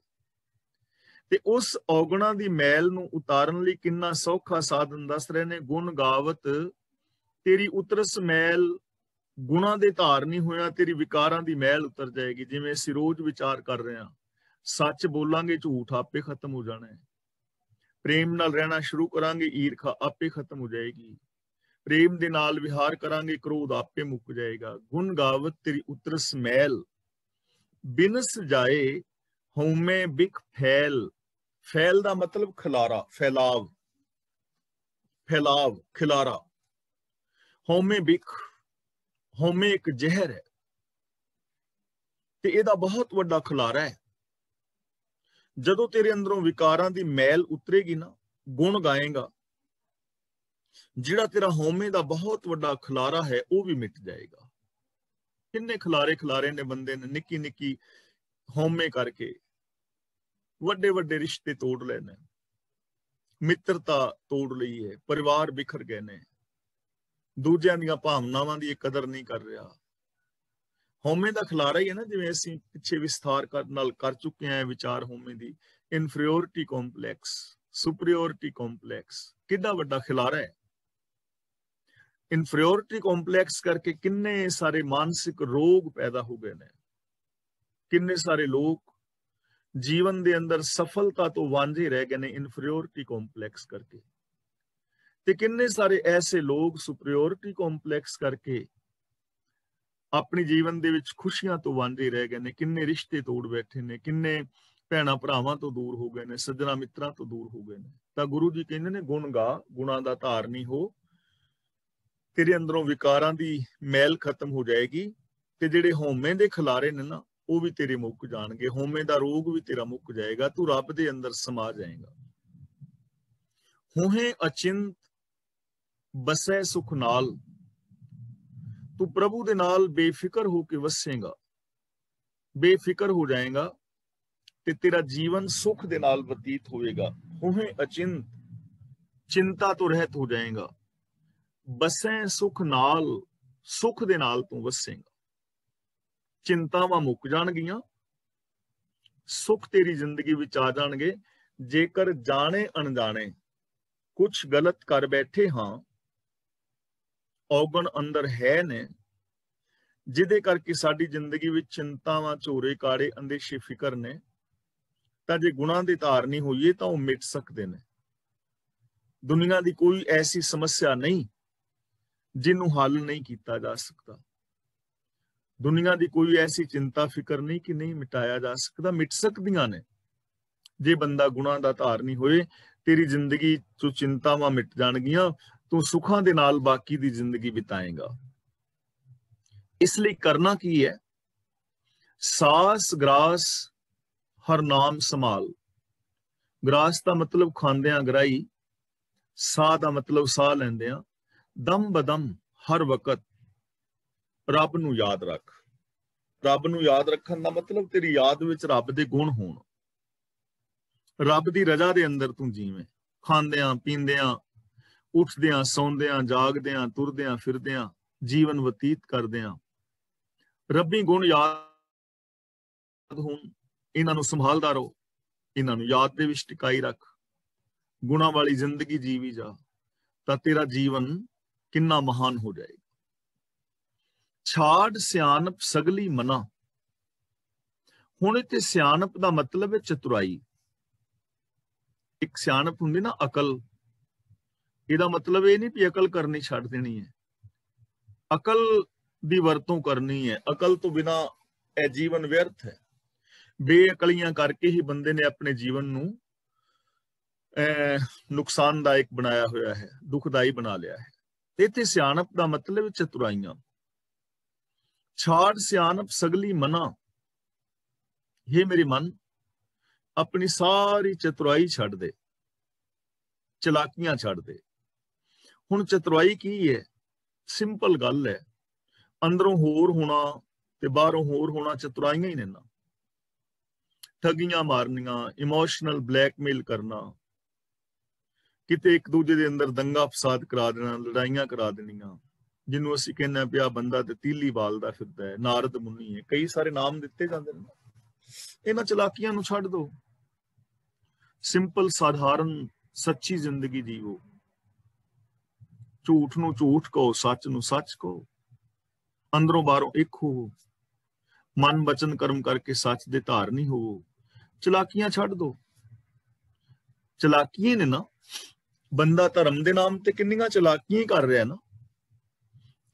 Speaker 1: ਤੇ ਉਸ ਔਗਣਾਂ ਦੀ ਮੈਲ ਨੂੰ ਉਤਾਰਨ ਲਈ ਕਿੰਨਾ ਸੌਖਾ ਸਾਧਨ ਦੱਸ ਰਹੇ ਨੇ। ਗੁਣ ਗਾਵਤ ਤੇਰੀ ਉਤਰਸ ਮੈਲ, ਗੁਣਾਂ ਦੇ ਧਾਰ ਨਹੀਂ ਹੋਇਆ, ਤੇਰੀ ਵਿਕਾਰਾਂ ਦੀ ਮੈਲ ਉਤਰ ਜਾਏਗੀ। ਜਿਵੇਂ ਅਸੀਂ ਰੋਜ਼ ਵਿਚਾਰ ਕਰ ਰਹੇ ਹਾਂ, ਸੱਚ ਬੋਲਾਂਗੇ, ਝੂਠ ਆਪੇ ਖਤਮ ਹੋ ਜਾਣਾ ਹੈ। ਪ੍ਰੇਮ ਨਾਲ ਰਹਿਣਾ ਸ਼ੁਰੂ ਕਰਾਂਗੇ, ਈਰਖਾ ਆਪੇ ਖਤਮ ਹੋ ਜਾਏਗੀ। ਪ੍ਰੇਮ ਦੇ ਨਾਲ ਵਿਹਾਰ ਕਰਾਂਗੇ, ਕ੍ਰੋਧ ਆਪੇ ਮੁੱਕ ਜਾਏਗਾ। ਗੁਣ ਗਾਵਤ ਤੇਰੀ ਉਤਰਸ ਮੈਲ, ਬਿਨਸ ਜਾਏ ਹਉਮੈ ਬਿਖ ਫੈਲ। ਫੈਲ ਦਾ ਮਤਲਬ ਖਿਲਾਰਾ, ਫੈਲਾਵ, ਫੈਲਾਵ, ਖਿਲਾਰਾ। ਹਉਮੈ ਬਿਖ, ਹਉਮੈ ਇੱਕ ਜ਼ਹਿਰ ਹੈ ਤੇ ਇਹਦਾ ਬਹੁਤ ਵੱਡਾ ਖਿਲਾਰਾ ਹੈ। ਜਦੋਂ ਤੇਰੇ ਅੰਦਰੋਂ ਵਿਕਾਰਾਂ ਦੀ ਮੈਲ ਉਤਰੇਗੀ ਨਾ, ਗੁਣ ਗਾਏਗਾ, ਜਿਹੜਾ ਤੇਰਾ ਹਉਮੈ ਦਾ ਬਹੁਤ ਵੱਡਾ ਖਿਲਾਰਾ ਹੈ ਉਹ ਵੀ ਮਿਟ ਜਾਏਗਾ। ਕਿੰਨੇ ਖਿਲਾਰੇ ਨੇ ਬੰਦੇ ਨੇ, ਨਿੱਕੀ ਨਿੱਕੀ ਹਉਮੈ ਕਰਕੇ ਵੱਡੇ ਵੱਡੇ ਰਿਸ਼ਤੇ ਤੋੜ ਲਏ ਨੇ, ਮਿੱਤਰਤਾ ਤੋੜ ਲਈ ਹੈ, ਪਰਿਵਾਰ ਬਿਖਰ ਗਏ ਨੇ, ਦੂਜਿਆਂ ਦੀਆਂ ਭਾਵਨਾਵਾਂ ਦੀ ਕਦਰ ਨਹੀਂ ਕਰ ਰਿਹਾ। ਹਉਮੈ ਦਾ ਖਿਲਾਰਾ ਹੀ ਹੈ ਨਾ। ਜਿਵੇਂ ਅਸੀਂ ਪਿੱਛੇ ਵਿਸਥਾਰ ਨਾਲ ਕਰ ਚੁੱਕੇ ਹਾਂ ਵਿਚਾਰ ਹਉਮੈ ਦੀ, ਇਨਫੀਰੀਓਰਿਟੀ ਕੰਪਲੈਕਸ, ਸੁਪਰੀਓਰਿਟੀ ਕੰਪਲੈਕਸ, ਕਿੰਨਾ ਵੱਡਾ ਖਿਲਾਰਾ ਹੈ। ਇਨਫੀਰੀਓਰਿਟੀ ਕੰਪਲੈਕਸ ਕਰਕੇ ਕਿੰਨੇ ਸਾਰੇ ਮਾਨਸਿਕ ਰੋਗ ਪੈਦਾ ਹੋ ਗਏ ਨੇ, ਕਿੰਨੇ ਸਾਰੇ ਲੋਕ ਜੀਵਨ ਦੇ ਅੰਦਰ ਸਫਲਤਾ ਤੋਂ ਵਾਂਝੇ ਰਹਿ ਗਏ ਨੇ ਇਨਫੀਰੀਓਰਿਟੀ ਕੰਪਲੈਕਸ ਕਰਕੇ। ਤੇ ਕਿੰਨੇ ਸਾਰੇ ਐਸੇ ਲੋਕ ਸੁਪਰੀਓਰਿਟੀ ਕੰਪਲੈਕਸ ਕਰਕੇ ਆਪਣੀ ਜੀਵਨ ਦੇ ਵਿੱਚ ਖੁਸ਼ੀਆਂ ਤੋਂ ਵਾਂਝੇ ਰਹਿ ਗਏ ਨੇ, ਕਿੰਨੇ ਰਿਸ਼ਤੇ ਤੋੜ ਬੈਠੇ ਨੇ, ਕਿੰਨੇ ਭੈਣਾਂ ਭਰਾਵਾਂ ਤੋਂ ਦੂਰ ਹੋ ਗਏ ਨੇ, ਸੱਜਣਾ ਮਿੱਤਰਾਂ ਤੋਂ ਦੂਰ ਹੋ ਗਏ ਨੇ। ਤਾਂ ਗੁਰੂ ਜੀ ਕਹਿੰਦੇ ਨੇ ਗੁਣ ਗਾ, ਗੁਣਾਂ ਦਾ ਧਾਰਨੀ ਹੋ, ਤੇਰੇ ਅੰਦਰੋਂ ਵਿਕਾਰਾਂ ਦੀ ਮੈਲ ਖਤਮ ਹੋ ਜਾਏਗੀ ਤੇ ਜਿਹੜੇ ਹਉਮੈ ਦੇ ਖਿਲਾਰੇ ਨੇ ਨਾ ਉਹ ਵੀ ਤੇਰੇ ਮੁੱਕ ਜਾਣਗੇ, ਹਉਮੈ ਦਾ ਰੋਗ ਵੀ ਤੇਰਾ ਮੁੱਕ ਜਾਏਗਾ, ਤੂੰ ਰੱਬ ਦੇ ਅੰਦਰ ਸਮਾ ਜਾਏਗਾ। ਹੋਹੇ ਅਚਿੰਤ ਬਸੈ ਸੁਖ ਨਾਲ, ਤੂੰ ਪ੍ਰਭੂ ਦੇ ਨਾਲ ਬੇਫਿਕਰ ਹੋ ਕੇ ਵਸੇਗਾ, ਬੇਫਿਕਰ ਹੋ ਜਾਏਗਾ ਤੇ ਤੇਰਾ ਜੀਵਨ ਸੁਖ ਦੇ ਨਾਲ ਬਤੀਤ ਹੋਵੇਗਾ। ਹੋਹੇ ਅਚਿੰਤ, ਚਿੰਤਾ ਤੋਂ ਰਹਿਤ ਹੋ ਜਾਏਗਾ। ਬਸੈ ਸੁਖ ਨਾਲ, ਸੁਖ ਦੇ ਨਾਲ ਤੂੰ ਵਸੇਗਾ, ਚਿੰਤਾਵਾਂ ਮੁੱਕ ਜਾਣਗੀਆਂ, ਸੁਖ ਤੇਰੀ ਜ਼ਿੰਦਗੀ ਵਿੱਚ ਆ ਜਾਣਗੇ। ਜੇਕਰ ਜਾਣੇ ਅਣਜਾਣੇ ਕੁਝ ਗਲਤ ਕਰ ਬੈਠੇ ਹਾਂ, ਔਗਣ ਅੰਦਰ ਹੈ ਨੇ, ਜਿਹਦੇ ਕਰਕੇ ਸਾਡੀ ਜ਼ਿੰਦਗੀ ਵਿੱਚ ਚਿੰਤਾਵਾਂ, ਝੋਰੇ ਕਾੜੇ, ਅੰਦੇਸ਼ੇ, ਫਿਕਰ ਨੇ, ਤਾਂ ਜੇ ਗੁਣਾਂ ਦੇ ਧਾਰਨੀ ਹੋਈਏ ਤਾਂ ਉਹ ਮਿਟ ਸਕਦੇ ਨੇ। ਦੁਨੀਆ ਦੀ ਕੋਈ ਐਸੀ ਸਮੱਸਿਆ ਨਹੀਂ ਜਿਹਨੂੰ ਹੱਲ ਨਹੀਂ ਕੀਤਾ ਜਾ ਸਕਦਾ। ਦੁਨੀਆ ਦੀ ਕੋਈ ਐਸੀ ਚਿੰਤਾ ਫਿਕਰ ਨਹੀਂ ਕਿ ਨਹੀਂ ਮਿਟਾਇਆ ਜਾ ਸਕਦਾ, ਮਿਟ ਸਕਦੀਆਂ ਨੇ ਜੇ ਬੰਦਾ ਗੁਣਾਂ ਦਾ ਧਾਰਨੀ ਹੋਏ। ਤੇਰੀ ਜ਼ਿੰਦਗੀ ਚੋਂ ਚਿੰਤਾਵਾਂ ਮਿਟ ਜਾਣਗੀਆਂ, ਤੂੰ ਸੁੱਖਾਂ ਦੇ ਨਾਲ ਬਾਕੀ ਦੀ ਜ਼ਿੰਦਗੀ ਬਿਤਾਏਗਾ। ਇਸ ਲਈ ਕਰਨਾ ਕੀ ਹੈ? ਸਾਸ ਗਰਾਸ ਹਰ ਨਾਮ ਸੰਭਾਲ। ਗਰਾਸ ਦਾ ਮਤਲਬ ਖਾਂਦਿਆਂ ਗਰਾਈ, ਸਾਹ ਦਾ ਮਤਲਬ ਸਾਹ ਲੈਂਦਿਆਂ, ਦਮ ਬਦਮ ਹਰ ਵਕਤ ਰੱਬ ਨੂੰ ਯਾਦ ਰੱਖ। ਰੱਬ ਨੂੰ ਯਾਦ ਰੱਖਣ ਦਾ ਮਤਲਬ ਤੇਰੀ ਯਾਦ ਵਿੱਚ ਰੱਬ ਦੇ ਗੁਣ ਹੋਣ, ਰੱਬ ਦੀ ਰਜ਼ਾ ਦੇ ਅੰਦਰ ਤੂੰ ਜੀਵੇਂ। ਖਾਂਦਿਆਂ ਪੀਂਦਿਆਂ, ਉੱਠਦਿਆਂ ਸੌਂਦਿਆਂ, ਜਾਗਦਿਆਂ, ਤੁਰਦਿਆਂ ਫਿਰਦਿਆਂ ਜੀਵਨ ਬਤੀਤ ਕਰਦਿਆਂ ਰੱਬੀ ਗੁਣ ਯਾਦ ਹੋਣ, ਇਹਨਾਂ ਨੂੰ ਸੰਭਾਲਦਾ ਰਹੋ, ਇਹਨਾਂ ਨੂੰ ਯਾਦ ਦੇ ਵਿੱਚ ਟਿਕਾਈ ਰੱਖ, ਗੁਣਾਂ ਵਾਲੀ ਜ਼ਿੰਦਗੀ ਜੀਵੀ ਜਾ, ਤਾਂ ਤੇਰਾ ਜੀਵਨ ਕਿੰਨਾ ਮਹਾਨ ਹੋ ਜਾਏਗਾ। ਛਾੜ ਸਿਆਣਪ ਸਗਲੀ ਮਨਾ। ਹੁਣ ਇੱਥੇ ਸਿਆਣਪ ਦਾ ਮਤਲਬ ਹੈ ਚਤੁਰਾਈ। ਇੱਕ ਸਿਆਣਪ ਹੁੰਦੀ ਨਾ ਅਕਲ, ਇਹਦਾ ਮਤਲਬ ਇਹ ਨਹੀਂ ਵੀ ਅਕਲ ਕਰਨੀ ਛੱਡ ਦੇਣੀ ਹੈ, ਅਕਲ ਦੀ ਵਰਤੋਂ ਕਰਨੀ ਹੈ। ਅਕਲ ਤੋਂ ਬਿਨਾ ਇਹ ਜੀਵਨ ਵਿਅਰਥ ਹੈ। ਬੇਅਕਲੀਆਂ ਕਰਕੇ ਹੀ ਬੰਦੇ ਨੇ ਆਪਣੇ ਜੀਵਨ ਨੂੰ ਨੁਕਸਾਨਦਾਇਕ ਬਣਾਇਆ ਹੋਇਆ ਹੈ, ਦੁਖਦਾਈ ਬਣਾ ਲਿਆ ਹੈ। ਇੱਥੇ ਸਿਆਣਪ ਦਾ ਮਤਲਬ ਚਤੁਰਾਈਆਂ। ਛਾੜ ਸਿਆਣਪ ਸਗਲੀ ਮਨਾ। ਇਹ ਮੇਰੇ ਮਨ, ਆਪਣੀ ਸਾਰੀ ਚਤੁਰਾਈ ਛੱਡ ਦੇ, ਚਲਾਕੀਆਂ ਛੱਡ ਦੇ। ਹੁਣ ਚਤੁਰਾਈ ਕੀ ਹੈ? ਸਿੰਪਲ ਗੱਲ ਹੈ, ਅੰਦਰੋਂ ਹੋਰ ਹੋਣਾ ਤੇ ਬਾਹਰੋਂ ਹੋਰ ਹੋਣਾ ਚਤੁਰਾਈਆਂ ਹੀ ਨੇ ਨਾ। ਠੱਗੀਆਂ ਮਾਰਨੀਆਂ, ਇਮੋਸ਼ਨਲ ਬਲੈਕਮੇਲ ਕਰਨਾ, ਕਿਤੇ ਇੱਕ ਦੂਜੇ ਦੇ ਅੰਦਰ ਦੰਗਾ ਫਸਾਦ ਕਰਾ ਦੇਣਾ, ਲੜਾਈਆਂ ਕਰਾ ਦੇਣੀਆਂ, ਜਿਹਨੂੰ ਅਸੀਂ ਕਹਿੰਦੇ ਪਿਆ ਬੰਦਾ ਤੇ ਤੀਲੀ ਬਾਲਦਾ ਫਿਰਦਾ ਹੈ, ਨਾਰਦ ਮੁਨੀ ਹੈ, ਕਈ ਸਾਰੇ ਨਾਮ ਦਿੱਤੇ ਜਾਂਦੇ ਨੇ। ਇਹਨਾਂ ਚਲਾਕੀਆਂ ਨੂੰ ਛੱਡ ਦਿਓ, ਸਿੰਪਲ ਸਾਧਾਰਨ ਸੱਚੀ ਜ਼ਿੰਦਗੀ ਜੀਵੋ। ਝੂਠ ਨੂੰ ਝੂਠ ਕਹੋ, ਸੱਚ ਨੂੰ ਸੱਚ ਕਹੋ, ਅੰਦਰੋਂ ਬਾਹਰੋਂ ਇੱਕ ਹੋਵੋ, ਮਨ ਬਚਨ ਕਰਮ ਕਰਕੇ ਸੱਚ ਦੇ ਧਾਰਨੀ ਹੋਵੋ। ਚਲਾਕੀਆਂ ਛੱਡ ਦਿਓ। ਚਲਾਕੀਆਂ ਨੇ ਨਾ, ਬੰਦਾ ਧਰਮ ਦੇ ਨਾਮ ਤੇ ਕਿੰਨੀਆਂ ਚਲਾਕੀਆਂ ਕਰ ਰਿਹਾ ਨਾ,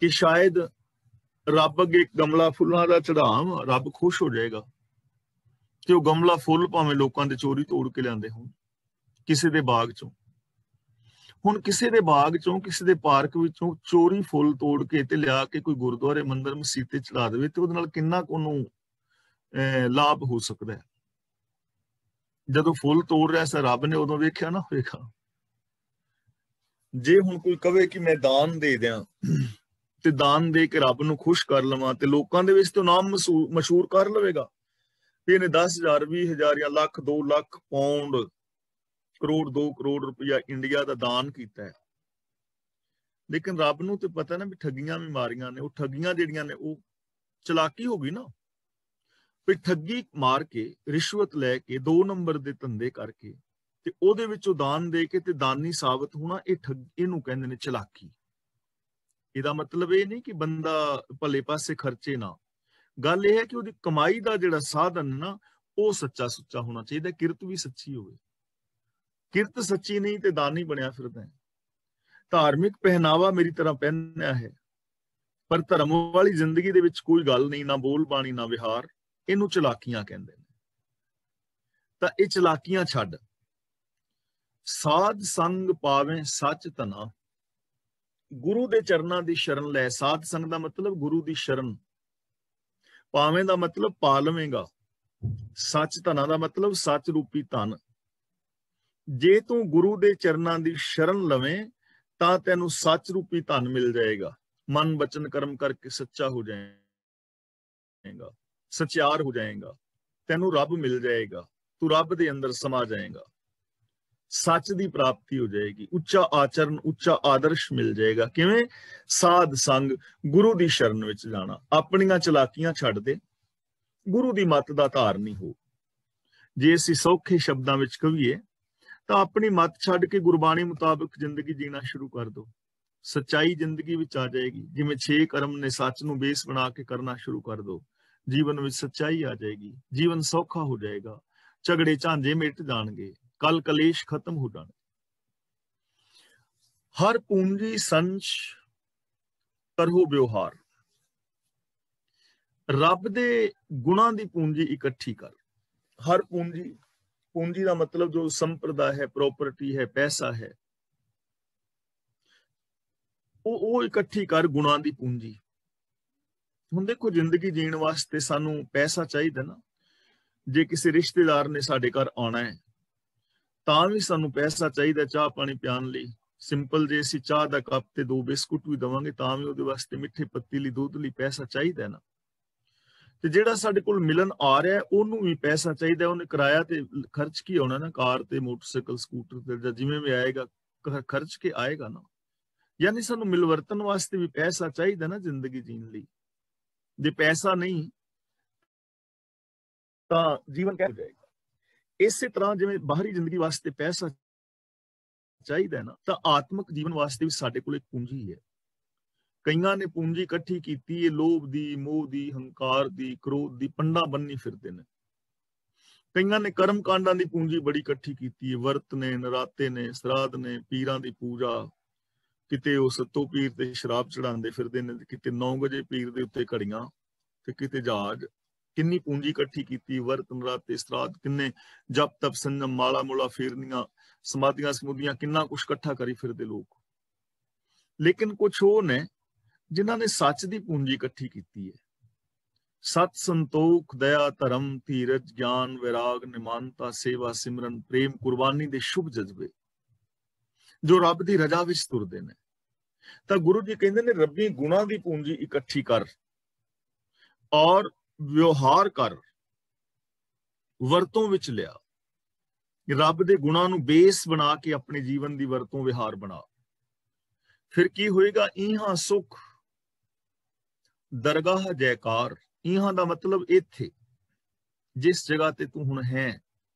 Speaker 1: ਕਿ ਸ਼ਾਇਦ ਰੱਬ ਅੱਗੇ ਇੱਕ ਗਮਲਾ ਫੁੱਲਾਂ ਦਾ ਚੜਾਵਾਂ, ਰੱਬ ਖੁਸ਼ ਹੋ ਜਾਏਗਾ। ਤੇ ਉਹ ਗਮਲਾ ਫੁੱਲ ਭਾਵੇਂ ਲੋਕਾਂ ਦੇ ਚੋਰੀ ਤੋੜ ਕੇ ਲਿਆਂਦੇ ਹੋਣ ਕਿਸੇ ਦੇ ਬਾਗ ਚੋਂ। ਹੁਣ ਕਿਸੇ ਦੇ ਬਾਗ ਚੋਂ, ਕਿਸੇ ਦੇ ਪਾਰਕ ਵਿੱਚੋਂ ਚੋਰੀ ਫੁੱਲ ਤੋੜ ਕੇ ਤੇ ਲਿਆ ਕੇ ਕੋਈ ਗੁਰਦੁਆਰੇ ਮੰਦਿਰ ਮਸੀਤ ਤੇ ਚੜਾ ਦੇਵੇ, ਤੇ ਉਹਦੇ ਨਾਲ ਕਿੰਨਾ ਕੁ ਉਹਨੂੰ ਲਾਭ ਹੋ ਸਕਦਾ ਹੈ। ਜਦੋਂ ਫੁੱਲ ਤੋੜ ਰਿਹਾ ਸੀ ਰੱਬ ਨੇ ਉਦੋਂ ਵੇਖਿਆ ਨਾ ਹੋਏਗਾ। ਜੇ ਹੁਣ ਕੋਈ ਕਵੇ ਕਿ ਮੈਂ ਦਾਨ ਦੇ ਦਿਆਂ ਤੇ ਦਾਨ ਦੇ ਕੇ ਰੱਬ ਨੂੰ ਖੁਸ਼ ਕਰ ਲਵਾਂ, ਤੇ ਲੋਕਾਂ ਦੇ ਵਿੱਚ ਤਾਂ ਨਾਮ ਮਸ਼ਹੂਰ ਕਰ ਲਵੇਗਾ ਵੀ ਇਹਨੇ 10,000 20,000 ਜਾਂ ਲੱਖ 2 ਲੱਖ ਪਾਉਂਡ, ਕਰੋੜ 2 ਕਰੋੜ ਰੁਪਇਆ ਇੰਡੀਆ ਦਾ ਦਾਨ ਕੀਤਾ ਹੈ। ਲੇਕਿਨ ਰੱਬ ਨੂੰ ਤੇ ਪਤਾ ਨਾ ਵੀ ਠੱਗੀਆਂ ਵੀ ਮਾਰੀਆਂ ਨੇ। ਉਹ ਠੱਗੀਆਂ ਜਿਹੜੀਆਂ ਨੇ ਉਹ ਚਲਾਕੀ ਹੋ ਗਈ ਨਾ, ਵੀ ਠੱਗੀ ਮਾਰ ਕੇ, ਰਿਸ਼ਵਤ ਲੈ ਕੇ, 2 ਨੰਬਰ ਦੇ ਧੰਦੇ ਕਰਕੇ ਤੇ ਉਹਦੇ ਵਿੱਚੋਂ ਦਾਨ ਦੇ ਕੇ ਤੇ ਦਾਨੀ ਸਾਬਤ ਹੋਣਾ, ਇਹਨੂੰ ਕਹਿੰਦੇ ਨੇ ਚਲਾਕੀ। ਇਹਦਾ ਮਤਲਬ ਇਹ ਨਹੀਂ ਕਿ ਬੰਦਾ ਭਲੇ ਪਾਸੇ ਖਰਚੇ ਨਾ। ਗੱਲ ਇਹ ਹੈ ਕਿ ਉਹਦੀ ਕਮਾਈ ਦਾ ਜਿਹੜਾ ਸਾਧਨ ਨਾ ਉਹ ਸੱਚਾ ਸੁੱਚਾ ਹੋਣਾ ਚਾਹੀਦਾ, ਕਿਰਤ ਵੀ ਸੱਚੀ ਹੋਵੇ। ਕਿਰਤ ਸੱਚੀ ਨਹੀਂ ਤੇ ਦਾਨੀ ਬਣਿਆ ਫਿਰਦਾ ਹੈ। ਧਾਰਮਿਕ ਪਹਿਨਾਵਾ ਮੇਰੀ ਤਰ੍ਹਾਂ ਪਹਿਨਿਆ ਹੈ, ਪਰ ਧਰਮ ਵਾਲੀ ਜ਼ਿੰਦਗੀ ਦੇ ਵਿੱਚ ਕੋਈ ਗੱਲ ਨਹੀਂ, ਨਾ ਬੋਲ ਬਾਣੀ ਨਾ ਵਿਹਾਰ, ਇਹਨੂੰ ਚਲਾਕੀਆਂ ਕਹਿੰਦੇ ਨੇ। ਤਾਂ ਇਹ ਚਲਾਕੀਆਂ ਛੱਡ, ਸਾਧ ਸੰਗ ਪਾਵੇਂ ਸੱਚ ਧਨਾ। ਗੁਰੂ ਦੇ ਚਰਨਾਂ ਦੀ ਸ਼ਰਨ ਲੈ। ਸਾਧ ਸੰਗ ਦਾ ਮਤਲਬ ਗੁਰੂ ਦੀ ਸ਼ਰਨ, ਪਾਵੇਂ ਦਾ ਮਤਲਬ ਪਾ ਲਵੇਂਗਾ, ਸੱਚ ਧਨਾ ਦਾ ਮਤਲਬ ਸੱਚ ਰੂਪੀ ਧਨ। ਜੇ ਤੂੰ ਗੁਰੂ ਦੇ ਚਰਨਾਂ ਦੀ ਸ਼ਰਨ ਲਵੇਂ ਤਾਂ ਤੈਨੂੰ ਸੱਚ ਰੂਪੀ ਧਨ ਮਿਲ ਜਾਏਗਾ। ਮਨ ਬਚਨ ਕਰਮ ਕਰਕੇ ਸੱਚਾ ਹੋ ਜਾਏਗਾ, ਸਚਿਆਰ ਹੋ ਜਾਏਗਾ, ਤੈਨੂੰ ਰੱਬ ਮਿਲ ਜਾਏਗਾ, ਤੂੰ ਰੱਬ ਦੇ ਅੰਦਰ ਸਮਾ ਜਾਏਗਾ, ਸੱਚ ਦੀ ਪ੍ਰਾਪਤੀ ਹੋ ਜਾਏਗੀ, ਉੱਚਾ ਆਚਰਨ, ਉੱਚਾ ਆਦਰਸ਼ ਮਿਲ ਜਾਏਗਾ। ਕਿਵੇਂ? ਸਾਧ ਸੰਗ, ਗੁਰੂ ਦੀ ਸ਼ਰਨ ਵਿੱਚ ਜਾਣਾ। ਆਪਣੀਆਂ ਚਲਾਕੀਆਂ ਛੱਡ ਦੇ, ਗੁਰੂ ਦੀ ਮੱਤ ਦਾ ਧਾਰਨੀ ਹੋ। ਜੇ ਅਸੀਂ ਸੌਖੇ ਸ਼ਬਦਾਂ ਵਿੱਚ ਕਹੀਏ ਤਾਂ ਆਪਣੀ ਮੱਤ ਛੱਡ ਕੇ ਗੁਰਬਾਣੀ ਮੁਤਾਬਕ ਜ਼ਿੰਦਗੀ ਜੀਣਾ ਸ਼ੁਰੂ ਕਰ ਦਿਓ। ਸੱਚਾਈ ਜ਼ਿੰਦਗੀ ਵਿੱਚ ਆ ਜਾਏਗੀ। ਜਿਵੇਂ 6 ਕਰਮ ਨੇ, ਸੱਚ ਨੂੰ ਬੇਸ ਬਣਾ ਕੇ ਕਰਨਾ ਸ਼ੁਰੂ ਕਰ ਦਿਓ, ਜੀਵਨ ਵਿੱਚ ਸੱਚਾਈ ਆ ਜਾਏਗੀ, ਜੀਵਨ ਸੌਖਾ ਹੋ ਜਾਏਗਾ, ਝਗੜੇ ਝਾਂਜੇ ਮਿਟ ਜਾਣਗੇ, ਕਲ ਕਲੇਸ਼ ਖਤਮ ਹੋ ਜਾਣ। ਹਰ ਪੂੰਜੀ ਸੰਚ ਕਰੋ ਵਿਵਹਾਰ। ਰੱਬ ਦੇ ਗੁਣਾਂ ਦੀ ਪੂੰਜੀ ਇਕੱਠੀ ਕਰ। ਹਰ ਪੂੰਜੀ, ਪੂੰਜੀ ਦਾ ਮਤਲਬ ਜੋ ਸੰਪਰਦਾ ਹੈ, ਪ੍ਰੋਪਰਟੀ ਹੈ, ਪੈਸਾ ਹੈ, ਉਹ ਇਕੱਠੀ ਕਰ, ਗੁਣਾਂ ਦੀ ਪੂੰਜੀ। ਹੁਣ ਦੇਖੋ, ਜ਼ਿੰਦਗੀ ਜੀਣ ਵਾਸਤੇ ਸਾਨੂੰ ਪੈਸਾ ਚਾਹੀਦਾ ਨਾ। ਜੇ ਕਿਸੇ ਰਿਸ਼ਤੇਦਾਰ ਨੇ ਸਾਡੇ ਘਰ ਆਉਣਾ ਹੈ ਤਾਂ ਵੀ ਸਾਨੂੰ ਪੈਸਾ ਚਾਹੀਦਾ ਚਾਹ ਪਾਣੀ ਪਿਆਉਣ ਲਈ। ਸਿੰਪਲ ਜੇ ਅਸੀਂ ਚਾਹ ਦਾ ਕੱਪ ਤੇ 2 ਬਿਸਕੁਟ ਵੀ ਦੇਵਾਂਗੇ ਤਾਂ ਵੀ ਉਹਦੇ ਵਾਸਤੇ ਮਿੱਠੇ ਪੱਤੀ ਲਈ, ਦੁੱਧ ਲਈ ਪੈਸਾ ਚਾਹੀਦਾ ਨਾ। ਤੇ ਜਿਹੜਾ ਸਾਡੇ ਕੋਲ ਮਿਲਣ ਆ ਰਿਹਾ ਉਹਨੂੰ ਵੀ ਪੈਸਾ ਚਾਹੀਦਾ, ਉਹਨੇ ਕਿਰਾਇਆ ਤੇ ਖਰਚ ਕੀ ਹੋਣਾ ਨਾ, ਕਾਰ ਤੇ ਮੋਟਰਸਾਈਕਲ ਸਕੂਟਰ ਤੇ ਜਾਂ ਜਿਵੇਂ ਵੀ ਆਏਗਾ ਖਰਚ ਕੇ ਆਏਗਾ ਨਾ। ਯਾਨੀ ਸਾਨੂੰ ਮਿਲਵਰਤਨ ਵਾਸਤੇ ਵੀ ਪੈਸਾ ਚਾਹੀਦਾ ਨਾ ਜ਼ਿੰਦਗੀ ਜੀਣ ਲਈ। ਜੇ ਪੈਸਾ ਨਹੀਂ ਤਾਂ ਜੀਵਨ ਕਿਵੇਂ ਜਾਏਗਾ। ਇਸੇ ਤਰ੍ਹਾਂ ਜਿਵੇਂ ਬਾਹਰੀ ਜ਼ਿੰਦਗੀ ਵਾਸਤੇ ਪੈਸਾ ਚਾਹੀਦਾ ਨਾ, ਤਾਂ ਆਤਮਿਕ ਜੀਵਨ ਵਾਸਤੇ ਵੀ ਸਾਡੇ ਕੋਲ ਇੱਕ ਪੂੰਜੀ ਹੈ। ਕਈਆਂ ਨੇ ਪੂੰਜੀ ਇਕੱਠੀ ਕੀਤੀ ਹੈ ਲੋਭ ਦੀ, ਮੋਹ ਦੀ, ਹੰਕਾਰ ਦੀ, ਕ੍ਰੋਧ ਦੀ, ਪੰਡਾ ਬੰਨੀ ਫਿਰਦੇ ਨੇ। ਕਈਆਂ ਨੇ ਕਰਮ ਕਾਂਡਾਂ ਦੀ ਪੂੰਜੀ ਬੜੀ ਇਕੱਠੀ ਕੀਤੀ ਹੈ, ਵਰਤ ਨੇ, ਨਰਾਤੇ ਨੇ, ਸਰਾਧ ਨੇ, ਪੀਰਾਂ ਦੀ ਪੂਜਾ, ਕਿਤੇ ਉਹ ਸੱਤੋ ਪੀਰ ਤੇ ਸ਼ਰਾਬ ਚੜਾਉਂਦੇ ਫਿਰਦੇ ਨੇ, ਕਿਤੇ 9 ਵਜੇ ਪੀਰ ਦੇ ਉੱਤੇ ਘੜੀਆਂ ਤੇ ਕਿਤੇ ਜਹਾਜ਼। ਕਿੰਨੀ ਪੂੰਜੀ ਇਕੱਠੀ ਕੀਤੀ, ਵਰਤ ਨਰਾਤੇ ਸਰਾਧ, ਕਿੰਨੇ ਜਪ ਤਪ ਸੰਜਮ, ਮਾਲਾ ਮੂਲਾ ਫੇਰਨੀਆਂ, ਸਮਾਧੀਆਂ ਸਮੂਧੀਆਂ, ਕਿੰਨਾ ਕੁਛ ਇਕੱਠਾ ਕਰੀ ਫਿਰਦੇ ਲੋਕ। ਲੇਕਿਨ ਕੁਛ ਉਹ ਨੇ ਜਿਨ੍ਹਾਂ ਨੇ ਸੱਚ ਦੀ ਪੂੰਜੀ ਇਕੱਠੀ ਕੀਤੀ ਹੈ। ਸਤ, ਸੰਤੋਖ, ਦਇਆ, ਧਰਮ, ਧੀਰਜ, ਗਿਆਨ, ਵਿਰਾਗ, ਨਿਮਾਨਤਾ, ਸੇਵਾ, ਸਿਮਰਨ, ਪ੍ਰੇਮ, ਕੁਰਬਾਨੀ ਦੇ ਸ਼ੁਭ ਜਜ਼ਬੇ, ਜੋ ਰੱਬ ਦੀ ਰਜ਼ਾ ਵਿੱਚ ਤੁਰਦੇ ਨੇ। ਤਾਂ ਗੁਰੂ ਜੀ ਕਹਿੰਦੇ ਨੇ ਰੱਬੀ ਗੁਣਾਂ ਦੀ ਪੂੰਜੀ ਇਕੱਠੀ ਕਰ ਔਰ ਵਿਵਹਾਰ ਕਰ, ਵਰਤੋਂ ਵਿੱਚ ਲਿਆ। ਰੱਬ ਦੇ ਗੁਣਾਂ ਨੂੰ ਬੇਸ ਬਣਾ ਕੇ ਆਪਣੇ ਜੀਵਨ ਦੀ ਵਰਤੋਂ ਵਿਹਾਰ ਬਣਾ। ਫਿਰ ਕੀ ਹੋਏਗਾ? ਇਹਾਂ ਸੁਖ ਦਰਗਾਹ ਜੈਕਾਰ। ਇਹਾਂ ਦਾ ਮਤਲਬ ਇੱਥੇ, ਜਿਸ ਜਗ੍ਹਾ ਤੇ ਤੂੰ ਹੁਣ ਹੈ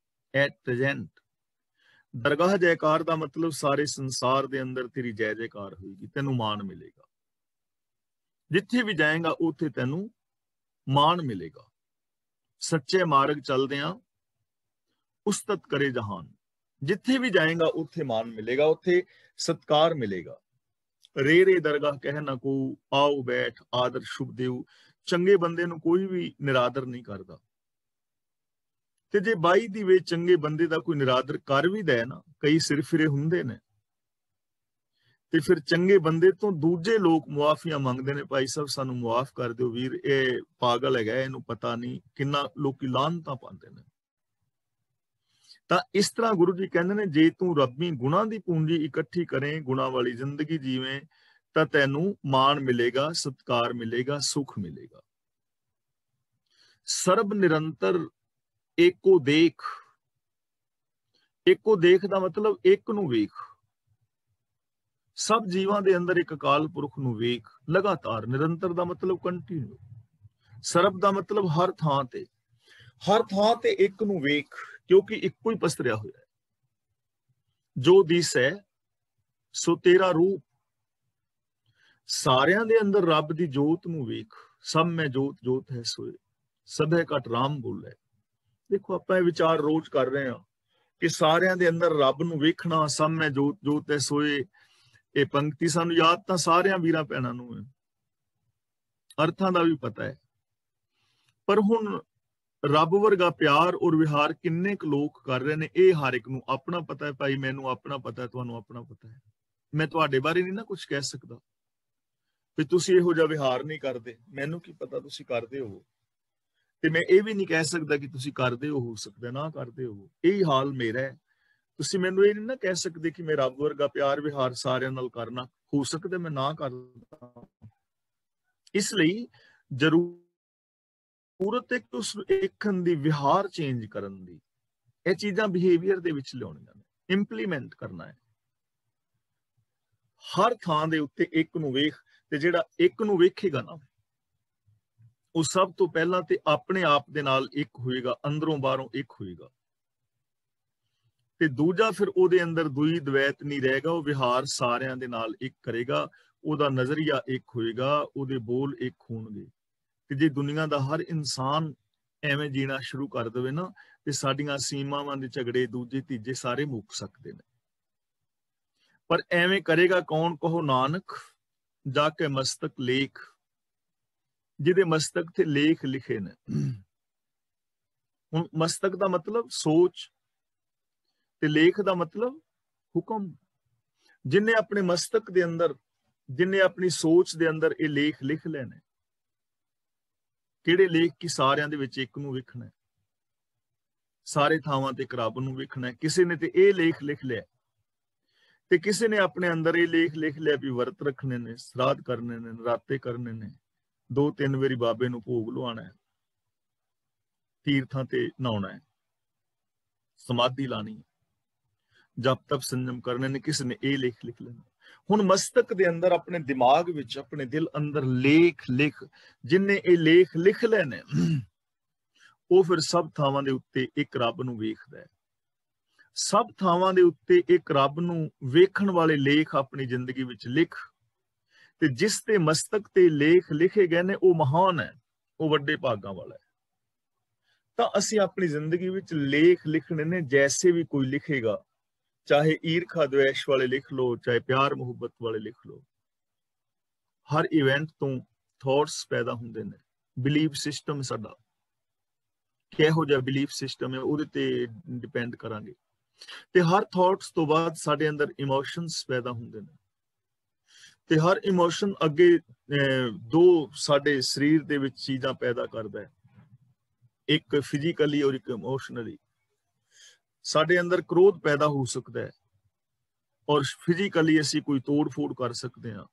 Speaker 1: ਐਟ ਪ੍ਰੈਜ਼ੈਂਟ। ਦਰਗਾਹ ਜੈਕਾਰ ਦਾ ਮਤਲਬ ਸਾਰੇ ਸੰਸਾਰ ਦੇ ਅੰਦਰ ਤੇਰੀ ਜੈ ਜੈਕਾਰ ਹੋਏਗੀ, ਤੈਨੂੰ ਮਾਣ ਮਿਲੇਗਾ। ਜਿੱਥੇ ਵੀ ਜਾਏਗਾ ਉੱਥੇ ਤੈਨੂੰ ਮਾਣ ਮਿਲੇਗਾ। ਸੱਚੇ ਮਾਰਗ ਚੱਲਦਿਆਂ ਉਸਤਤ ਕਰੇ ਜਹਾਨ। ਜਿੱਥੇ ਵੀ ਜਾਏਗਾ ਉੱਥੇ ਮਾਣ ਮਿਲੇਗਾ, ਉੱਥੇ ਸਤਕਾਰ ਮਿਲੇਗਾ। ਰੇ ਰੇ ਦਰਗਾਹ ਕਹਿ ਨਾ ਕੋ, ਆਓ ਬੈਠ ਆਦਰ ਸ਼ੁਭ ਦੇਉ। ਚੰਗੇ ਬੰਦੇ ਨੂੰ ਕੋਈ ਵੀ ਨਿਰਾਦਰ ਨਹੀਂ ਕਰਦਾ, ਤੇ ਜੇ ਬਾਈ ਦੀ ਵੇ ਚੰਗੇ ਬੰਦੇ ਦਾ ਕੋਈ ਨਿਰਾਦਰ ਕਰ ਵੀ ਦੇ ਨਾ, ਕਈ ਸਿਰ ਫਿਰੇ ਹੁੰਦੇ ਨੇ, ਤੇ ਫਿਰ ਚੰਗੇ ਬੰਦੇ ਤੋਂ ਦੂਜੇ ਲੋਕ ਮੁਆਫੀਆਂ ਮੰਗਦੇ ਨੇ, ਭਾਈ ਸਾਹਿਬ ਸਾਨੂੰ ਮੁਆਫ ਕਰ ਦਿਓ ਵੀਰ, ਇਹ ਪਾਗਲ ਹੈਗਾ, ਇਹਨੂੰ ਪਤਾ ਨਹੀਂ। ਕਿੰਨਾ ਲੋਕੀ ਲਾਹਨਤਾਂ ਪਾਉਂਦੇ ਨੇ। ਤਾਂ ਇਸ ਤਰ੍ਹਾਂ ਗੁਰੂ ਜੀ ਕਹਿੰਦੇ ਨੇ ਜੇ ਤੂੰ ਰੱਬੀ ਗੁਣਾਂ ਦੀ ਪੂੰਜੀ ਇਕੱਠੀ ਕਰੇ, ਗੁਣਾਂ ਵਾਲੀ ਜ਼ਿੰਦਗੀ ਜੀਵੇਂ, ਤਾਂ ਤੈਨੂੰ ਮਾਣ ਮਿਲੇਗਾ, ਸਤਕਾਰ ਮਿਲੇਗਾ, ਸੁਖ ਮਿਲੇਗਾ। ਸਰਬ ਨਿਰੰਤਰ ਏਕੋ ਦੇਖ। ਏਕੋ ਦੇਖ ਦਾ ਮਤਲਬ ਇੱਕ ਨੂੰ ਵੇਖ। ਸਭ ਜੀਵਾਂ ਦੇ ਅੰਦਰ ਇੱਕ ਅਕਾਲ ਪੁਰਖ ਨੂੰ ਵੇਖ ਲਗਾਤਾਰ। ਨਿਰੰਤਰ ਦਾ ਮਤਲਬ ਕੰਟੀਨਿਊ। ਸਰਬ ਦਾ ਮਤਲਬ ਹਰ ਥਾਂ ਤੇ, ਹਰ ਥਾਂ ਤੇ ਇੱਕ ਨੂੰ ਵੇਖ, ਕਿਉਂਕਿ ਇੱਕੋ ਹੀ ਪਸਰਿਆ ਹੋਇਆ ਹੈ। ਜੋ ਦਿਸੈ ਸੋ ਤੇਰਾ ਰੂਪ। ਸਾਰਿਆਂ ਦੇ ਅੰਦਰ ਰੱਬ ਦੀ ਜੋਤ ਨੂੰ ਵੇਖ। ਸਭ ਮੈਂ ਜੋਤ ਜੋਤ ਹੈ ਸੋਏ, ਸਭੇ ਘਟ ਰਾਮ ਬੋਲੇ। ਦੇਖੋ ਆਪਾਂ ਇਹ ਵਿਚਾਰ ਰੋਜ਼ ਕਰ ਰਹੇ ਹਾਂ ਕਿ ਸਾਰਿਆਂ ਦੇ ਅੰਦਰ ਰੱਬ ਨੂੰ ਵੇਖਣਾ, ਸਭ ਮੈਂ ਜੋਤ ਜੋਤ ਹੈ ਸੋਏ। ਇਹ ਪੰਕਤੀ ਸਾਨੂੰ ਯਾਦ ਤਾਂ ਸਾਰਿਆਂ ਵੀਰਾਂ ਭੈਣਾਂ ਨੂੰ ਹੈ, ਅਰਥਾਂ ਦਾ ਵੀ ਪਤਾ ਹੈ, ਪਰ ਹੁਣ ਰੱਬ ਵਰਗਾ ਪਿਆਰ ਔਰ ਵਿਹਾਰ ਕਿੰਨੇ ਕੁ ਲੋਕ ਕਰ ਰਹੇ ਨੇ, ਇਹ ਹਰ ਇੱਕ ਨੂੰ ਆਪਣਾ ਪਤਾ ਹੈ। ਭਾਈ ਮੈਨੂੰ ਆਪਣਾ ਪਤਾ ਹੈ, ਤੁਹਾਨੂੰ ਆਪਣਾ ਪਤਾ ਹੈ। ਮੈਂ ਤੁਹਾਡੇ ਬਾਰੇ ਨਹੀਂ ਨਾ ਕੁਝ ਕਹਿ ਸਕਦਾ ਵੀ ਤੁਸੀਂ ਇਹੋ ਜਿਹਾ ਵਿਹਾਰ ਨਹੀਂ ਕਰਦੇ, ਮੈਨੂੰ ਕੀ ਪਤਾ ਤੁਸੀਂ ਕਰਦੇ ਹੋ। ਤੇ ਮੈਂ ਇਹ ਵੀ ਨਹੀਂ ਕਹਿ ਸਕਦਾ ਕਿ ਤੁਸੀਂ ਕਰਦੇ ਹੋ ਸਕਦਾ ਨਾ ਕਰਦੇ ਹੋ, ਇਹੀ ਹਾਲ ਮੇਰਾ ਹੈ। ਤੁਸੀਂ ਮੈਨੂੰ ਇਹ ਨਹੀਂ ਨਾ ਕਹਿ ਸਕਦੇ ਕਿ ਮੈਂ ਰੱਬ ਵਰਗਾ ਪਿਆਰ ਵਿਹਾਰ ਸਾਰਿਆਂ ਨਾਲ ਕਰਨਾ, ਹੋ ਸਕਦਾ ਮੈਂ ਨਾ ਕਰਦਾ। ਇਸ ਲਈ ਜ਼ਰੂਰਤ ਹੈ ਉਸ ਦੇਖਣ ਦੀ, ਵਿਹਾਰ ਚੇਂਜ ਕਰਨ ਦੀ। ਇਹ ਚੀਜ਼ਾਂ ਬਿਹੇਵੀਅਰ ਦੇ ਵਿੱਚ ਲਿਆਉਣੀਆਂ ਨੇ, ਇੰਪਲੀਮੈਂਟ ਕਰਨਾ ਹੈ। ਹਰ ਥਾਂ ਦੇ ਉੱਤੇ ਇੱਕ ਨੂੰ ਵੇਖ, ਤੇ ਜਿਹੜਾ ਇੱਕ ਨੂੰ ਵੇਖੇਗਾ ਨਾ, ਉਹ ਸਭ ਤੋਂ ਪਹਿਲਾਂ ਤੇ ਆਪਣੇ ਆਪ ਦੇ ਨਾਲ ਇੱਕ ਹੋਏਗਾ, ਅੰਦਰੋਂ ਬਾਹਰੋਂ ਇੱਕ ਹੋਏਗਾ। ਤੇ ਦੂਜਾ ਫਿਰ ਉਹਦੇ ਅੰਦਰ ਦੁਈ ਦਵੈਤ ਨਹੀਂ ਰਹੇਗਾ, ਉਹ ਵਿਹਾਰ ਸਾਰਿਆਂ ਦੇ ਨਾਲ ਇੱਕ ਕਰੇਗਾ, ਉਹਦਾ ਨਜ਼ਰੀਆ ਇੱਕ ਹੋਏਗਾ, ਉਹਦੇ ਬੋਲ ਇੱਕ ਹੋਣਗੇ। ਤੇ ਜੇ ਦੁਨੀਆ ਦਾ ਹਰ ਇਨਸਾਨ ਐਵੇਂ ਜੀਣਾ ਸ਼ੁਰੂ ਕਰ ਦੇਵੇ ਨਾ, ਤੇ ਸਾਡੀਆਂ ਸੀਮਾਵਾਂ ਦੇ ਝਗੜੇ ਦੂਜੇ ਤੀਜੇ ਸਾਰੇ ਮੁੱਕ ਸਕਦੇ ਨੇ। ਪਰ ਐਵੇਂ ਕਰੇਗਾ ਕੌਣ? ਕਹੋ ਨਾਨਕ ਜਾ ਕੇ ਮਸਤਕ ਲੇਖ। ਜਿਹਦੇ ਮਸਤਕ ਤੇ ਲੇਖ ਲਿਖੇ ਨੇ। ਹੁਣ ਮਸਤਕ ਦਾ ਮਤਲਬ ਸੋਚ, ਤੇ ਲੇਖ ਦਾ ਮਤਲਬ ਹੁਕਮ। ਜਿਨੇ ਆਪਣੇ ਮਸਤਕ ਦੇ ਅੰਦਰ, ਜਿਨੇ ਆਪਣੀ ਸੋਚ ਦੇ ਅੰਦਰ ਇਹ ਲੇਖ ਲਿਖ ਲੈਣੇ। ਕਿਹੜੇ ਲੇਖ? ਕਿ ਸਾਰਿਆਂ ਦੇ ਵਿੱਚ ਇੱਕ ਨੂੰ ਵੇਖਣਾ, ਸਾਰੇ ਥਾਵਾਂ ਤੇ ਇੱਕ ਰੱਬ ਨੂੰ ਵੇਖਣਾ। ਕਿਸੇ ਨੇ ਤੇ ਇਹ ਲੇਖ ਲਿਖ ਲਿਆ, ਤੇ ਕਿਸੇ ਨੇ ਆਪਣੇ ਅੰਦਰ ਇਹ ਲੇਖ ਲਿਖ ਲਿਆ ਵੀ ਵਰਤ ਰੱਖਣੇ ਨੇ, ਸਰਾਧ ਕਰਨੇ ਨੇ, ਨਰਾਤੇ ਕਰਨੇ ਨੇ, 2-3 ਵਾਰੀ ਬਾਬੇ ਨੂੰ ਭੋਗ ਲਵਾਉਣਾ ਹੈ, तीर्थां ते नहाउणा है, समाधि लानी है, जप तप संयम करने ने, किसी ने ये लेख लिख लेना। हुण मस्तक दे अंदर अपने दिमाग विच अपने दिल अंदर लेख लिख, जिन्ने ये लेख लिख लेने वो फिर सब थावां दे उत्ते एक रब नूं वेखदा है। सब थावां दे उत्ते एक रब नूं वेखण वाले लेख अपनी जिंदगी विच लिख, ते जिस ते मस्तक ते लेख लिखे गए ने वो महान है, वो वड्डे भागां वाला है। तां असीं अपनी जिंदगी विच लेख लिखने ने, जैसे भी कोई लिखेगा, चाहे ईर्खा द्वेष वाले लिख लो, चाहे प्यार मुहब्बत वाले लिख लो। हर इवेंट तो थॉट्स पैदा हुंदे ने। बिलीफ सिस्टम साडा किहो जिहा बिलीफ सिस्टम है, ਉਹਦੇ ਤੇ डिपेंड करांगे। ਤੇ हर थॉट्स तो बाद साडे अंदर इमोशंस पैदा हुंदे ने, ਤੇ हर इमोशन अगे दो साडे शरीर दे विच चीज़ां पैदा करदा है, एक फिजिकली और एक इमोशनली। साडे अंदर क्रोध पैदा हो सकता है और फिजिकली असी कोई तोड़ फोड़ कर सकते हैं।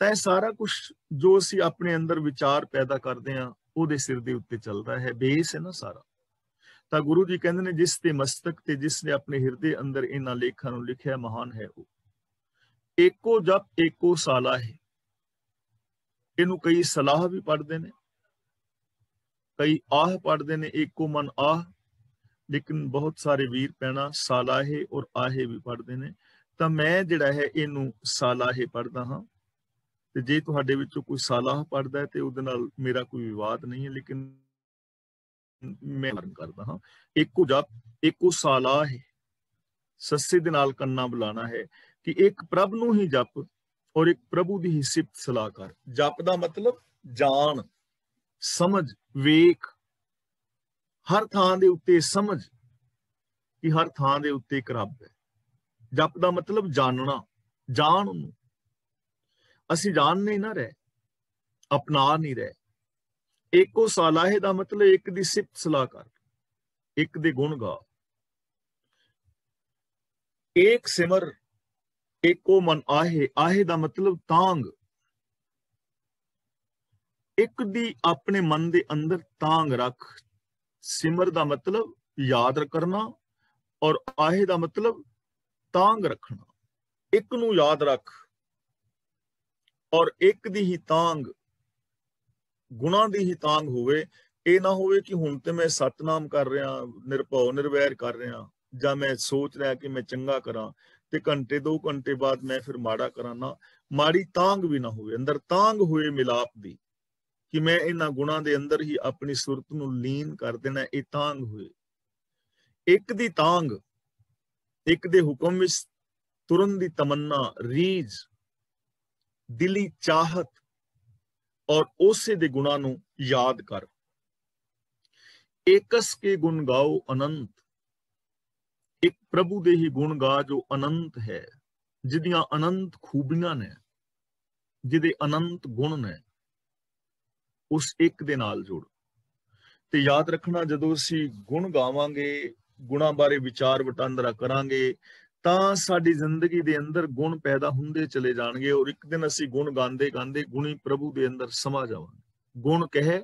Speaker 1: तो सारा कुछ जो असी अपने अंदर विचार पैदा करते हैं ਉਹਦੇ सिर ਦੇ ਉੱਤੇ ਚੱਲਦਾ है, बेस है ना सारा। ਤਾਂ गुरु जी कहते हैं जिस ते मस्तक ते जिसने अपने हिरदे अंदर इन्हां लेखां नूं लिखिया महान है वो। एको जप एको साला है, इनू कई सलाह भी पढ़ते हैं, कई आह पढ़ते हैं, एको मन आह, लेकिन बहुत सारे वीर भैणां सालाहे और आहे भी पढ़ते हैं। तो मैं जिहड़ा है इनू सालाहे पढ़दा हाँ, ਤੇ ਜੇ ਤੁਹਾਡੇ ਵਿੱਚੋਂ ਕੋਈ ਸਾਲਾਹ ਪੜਦਾ ਹੈ ਤੇ ਉਹਦੇ ਨਾਲ ਮੇਰਾ ਕੋਈ ਵਿਵਾਦ ਨਹੀਂ ਹੈ, ਲੇਕਿਨ ਮੈਂ ਮਰਨ ਕਰਦਾ ਹਾਂ। ਇੱਕੋ ਜਪ ਇੱਕੋ ਸਾਲਾਹ ਹੈ, ਸੱਸੇ ਦੇ ਨਾਲ ਕੰਨਾ ਬੁਲਾਣਾ ਹੈ ਕਿ ਇੱਕ ਪ੍ਰਭ ਨੂੰ ਹੀ ਜਪ ਔਰ ਇੱਕ ਪ੍ਰਭੂ ਦੀ ਹੀ ਸਿਫਤ ਸਲਾਹ ਕਰ। ਜਪ ਦਾ ਮਤਲਬ ਜਾਣ, ਸਮਝ, ਵੇਖ, ਹਰ ਥਾਂ ਦੇ ਉੱਤੇ ਸਮਝ ਕਿ ਹਰ ਥਾਂ ਦੇ ਉੱਤੇ ਇੱਕ ਰੱਬ ਹੈ। ਜਪ ਦਾ ਮਤਲਬ ਜਾਣਨਾ, ਜਾਣ ਉਹਨੂੰ। ਅਸੀਂ ਜਾਣ नहीं ना रहे, अपना नहीं रहे। एको सालाहे दा मतलब एक दी सिफत सलाह कर, एक दे गुण गा। एक सिमर एको मन आहे, आहे दा मतलब तांग, एक दी अपने मन दे अंदर तांग रख। सिमर दा मतलब याद करना और आहे दा मतलब तांग रखना। एक नू याद रख और एक दी ही तांग, गुणा दी ही तांग होवे। ये ना होवे कि हुण ते मैं सतनाम कर रहा, निरभव निर्वैर कर रहा, जां मैं सोच रहा कि मैं चंगा करा ते घंटे 2 घंटे बाद मैं फिर माड़ा करा ना। माड़ी तांग भी ना होवे, अंदर तांग होए मिलाप दी कि मैं इन्हां गुणां दे अंदर ही अपनी सुरत नूं लीन कर देना। ये तांग होए। एक दी तांग, एक दे हुक्म विच तुरन दी तमन्ना, रीझ, दिली चाहत और उसे दे गुणा नूं याद कर। एकस के गुण गाओ अनंत, एक प्रभु दे ही गुण गा जो अनंत है, जिदियां अनंत खूबियां ने, जिदे अनंत गुण ने, उस एक दे नाल जुड़। ते याद रखना, जदों असीं गुण गावांगे, गुणां बारे विचार वटांदरा करांगे, ਤਾਂ ਸਾਡੀ ਜ਼ਿੰਦਗੀ ਦੇ ਅੰਦਰ ਗੁਣ ਪੈਦਾ ਹੁੰਦੇ ਚਲੇ ਜਾਣਗੇ ਔਰ ਇੱਕ ਦਿਨ ਅਸੀਂ ਗੁਣ ਗਾਉਂਦੇ ਗਾਉਂਦੇ ਗੁਣੀ ਪ੍ਰਭੂ ਦੇ ਅੰਦਰ ਸਮਾ ਜਾਵਾਂਗੇ। ਗੁਣ ਕਹੇ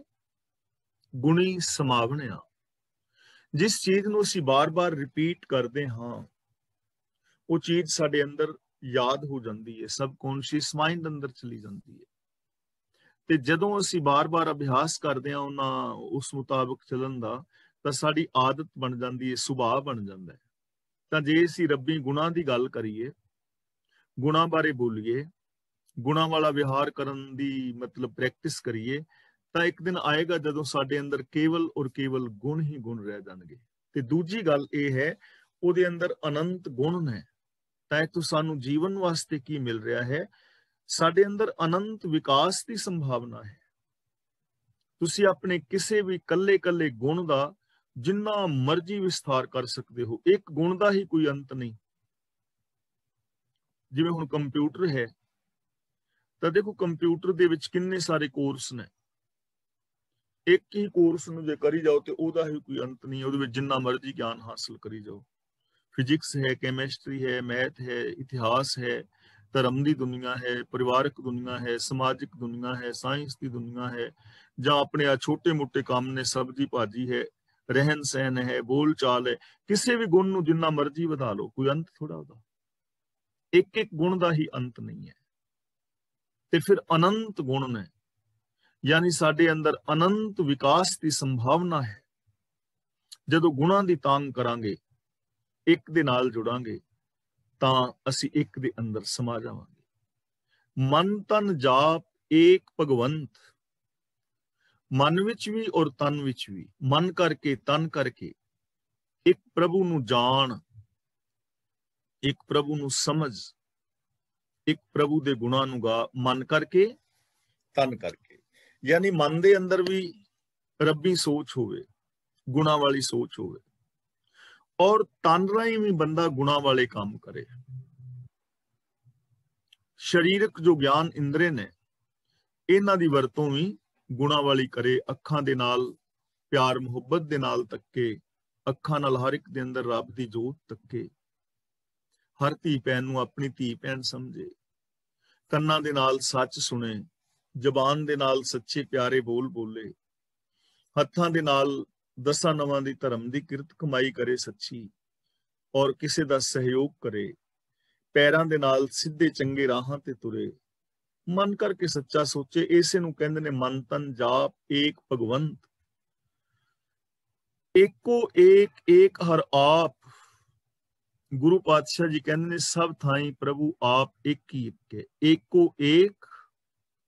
Speaker 1: ਗੁਣੀ ਸਮਾਵਣਿਆ। ਜਿਸ ਚੀਜ਼ ਨੂੰ ਅਸੀਂ ਬਾਰ-ਬਾਰ ਰਿਪੀਟ ਕਰਦੇ ਹਾਂ ਉਹ ਚੀਜ਼ ਸਾਡੇ ਅੰਦਰ ਯਾਦ ਹੋ ਜਾਂਦੀ ਹੈ, ਸਬਕੌਂਸ਼ੀਅਸ ਮਾਈਂਡ ਅੰਦਰ ਚਲੀ ਜਾਂਦੀ ਹੈ। ਤੇ ਜਦੋਂ ਅਸੀਂ ਬਾਰ-ਬਾਰ ਅਭਿਆਸ ਕਰਦੇ ਹਾਂ ਉਹਨਾਂ ਉਸ ਮੁਤਾਬਕ ਚੱਲਣ ਦਾ, ਤਾਂ ਸਾਡੀ ਆਦਤ ਬਣ ਜਾਂਦੀ ਹੈ, ਸੁਭਾਅ ਬਣ ਜਾਂਦਾ ਹੈ। ਤਾਂ ਜੇ ਅਸੀਂ ਰੱਬੀ ਗੁਣਾਂ ਦੀ ਗੱਲ ਕਰੀਏ, ਗੁਣਾਂ ਬਾਰੇ ਬੋਲੀਏ, ਗੁਣਾਂ ਵਾਲਾ ਵਿਹਾਰ ਕਰਨ ਦੀ ਮਤਲਬ ਪ੍ਰੈਕਟਿਸ ਕਰੀਏ, ਤਾਂ ਇੱਕ ਦਿਨ ਆਏਗਾ ਜਦੋਂ ਸਾਡੇ ਅੰਦਰ ਕੇਵਲ ਔਰ ਕੇਵਲ ਗੁਣ ਹੀ ਗੁਣ ਰਹਿ ਜਾਣਗੇ। ਤੇ ਦੂਜੀ ਗੱਲ ਇਹ ਹੈ, ਉਹਦੇ ਅੰਦਰ ਅਨੰਤ ਗੁਣ ਨੇ। ਤਾਂ ਇਹ ਤੋਂ ਸਾਨੂੰ ਜੀਵਨ ਵਾਸਤੇ ਕੀ ਮਿਲ ਰਿਹਾ ਹੈ? ਸਾਡੇ ਅੰਦਰ ਅਨੰਤ ਵਿਕਾਸ ਦੀ ਸੰਭਾਵਨਾ ਹੈ। ਤੁਸੀਂ ਆਪਣੇ ਕਿਸੇ ਵੀ ਕੱਲੇ-ਕੱਲੇ ਗੁਣ ਦਾ जिन्ना मर्जी विस्तार कर सकते हो, एक गुण का ही कोई अंत नहीं। जिवें हुण कंप्यूटर है, तो देखो कंप्यूटर दे विच किन्ने सारे कोर्स ने, एक ही कोर्स नूं जे करी जाओ तो उहदा ही कोई अंत नहीं, उहदे विच जिन्ना मर्जी ज्ञान हासिल करी जाओ। फिजिक्स है, कैमिस्ट्री है, मैथ है, इतिहास है, धर्म की दुनिया है, परिवारक दुनिया है, समाजिक दुनिया है, साइंस की दुनिया है, जां अपने आ छोटे मोटे काम ने, सब्जी भाजी है, ਰਹਿਣ ਸਹਿਣ ਹੈ, ਬੋਲ ਚਾਲ ਹੈ, ਕਿਸੇ ਵੀ ਗੁਣ ਨੂੰ ਜਿੰਨਾ ਮਰਜ਼ੀ ਵਧਾ ਲਓ, ਕੋਈ ਅੰਤ ਥੋੜਾ ਉਹਦਾ। ਇੱਕ ਇੱਕ ਗੁਣ ਦਾ ਹੀ ਅੰਤ ਨਹੀਂ ਹੈ। ਤੇ ਫਿਰ ਅਨੰਤ ਗੁਣ ਨੇ, ਯਾਨੀ ਸਾਡੇ ਅੰਦਰ ਅਨੰਤ ਵਿਕਾਸ ਦੀ ਸੰਭਾਵਨਾ ਹੈ। ਜਦੋਂ ਗੁਣਾਂ ਦੀ ਤਾਂਘ ਕਰਾਂਗੇ, ਇੱਕ ਦੇ ਨਾਲ ਜੁੜਾਂਗੇ, ਤਾਂ ਅਸੀਂ ਇੱਕ ਦੇ ਅੰਦਰ ਸਮਾ ਜਾਵਾਂਗੇ। ਮਨ ਤਨ ਜਾਪ ਏਕ ਭਗਵੰਤ, ਮਨ ਵਿੱਚ ਵੀ ਔਰ ਤਨ ਵਿੱਚ ਵੀ, ਮਨ ਕਰਕੇ ਤਨ ਕਰਕੇ ਇੱਕ ਪ੍ਰਭੂ ਨੂੰ ਜਾਣ, ਇੱਕ ਪ੍ਰਭੂ ਨੂੰ ਸਮਝ, ਇੱਕ ਪ੍ਰਭੂ ਦੇ ਗੁਣਾਂ ਨੂੰ ਗਾ, ਮਨ ਕਰਕੇ ਤਨ ਕਰਕੇ। ਯਾਨੀ ਮਨ ਦੇ ਅੰਦਰ ਵੀ ਰੱਬੀ ਸੋਚ ਹੋਵੇ, ਗੁਣਾਂ ਵਾਲੀ ਸੋਚ ਹੋਵੇ, ਔਰ ਤਨ ਰਾਹੀਂ ਵੀ ਬੰਦਾ ਗੁਣਾਂ ਵਾਲੇ ਕੰਮ ਕਰੇ। ਸਰੀਰਕ ਜੋ ਗਿਆਨ ਇੰਦਰੇ ਨੇ, ਇਹਨਾਂ ਦੀ ਵਰਤੋਂ ਵੀ ਗੁਣਾਂ ਵਾਲੀ ਕਰੇ। ਅੱਖਾਂ ਦੇ ਨਾਲ ਪਿਆਰ ਮੁਹੱਬਤ ਦੇ ਨਾਲ ਤੱਕੇ, ਅੱਖਾਂ ਨਾਲ ਹਰ ਇੱਕ ਦੇ ਅੰਦਰ ਰੱਬ ਦੀ ਜੋਤ ਤੱਕੇ, ਹਰ ਧੀ ਭੈਣ ਨੂੰ ਆਪਣੀ ਧੀ ਭੈਣ ਸਮਝੇ, ਕੰਨਾਂ ਦੇ ਨਾਲ ਸੱਚ ਸੁਣੇ, ਜ਼ਬਾਨ ਦੇ ਨਾਲ ਸੱਚੇ ਪਿਆਰੇ ਬੋਲ ਬੋਲੇ, ਹੱਥਾਂ ਦੇ ਨਾਲ ਦਸਾਂ ਨਵਾਂ ਦੀ ਧਰਮ ਦੀ ਕਿਰਤ ਕਮਾਈ ਕਰੇ ਸੱਚੀ, ਔਰ ਕਿਸੇ ਦਾ ਸਹਿਯੋਗ ਕਰੇ, ਪੈਰਾਂ ਦੇ ਨਾਲ ਸਿੱਧੇ ਚੰਗੇ ਰਾਹਾਂ ਤੇ ਤੁਰੇ, ਮਨ ਕਰਕੇ ਸੱਚਾ ਸੋਚੇ। ਇਸੇ ਨੂੰ ਕਹਿੰਦੇ ਨੇ ਮਨ ਤਨ ਜਾਪ ਏਕ ਭਗਵੰਤ। ਏਕੋ ਏਕ ਏਕ ਹਰ ਆਪ, ਗੁਰੂ ਪਾਤਸ਼ਾਹ ਜੀ ਕਹਿੰਦੇ ਨੇ ਸਭ ਥਾਈਂ ਪ੍ਰਭੂ ਆਪ ਇੱਕ ਹੀ ਇੱਕ ਹੈ। ਏਕੋ ਏਕ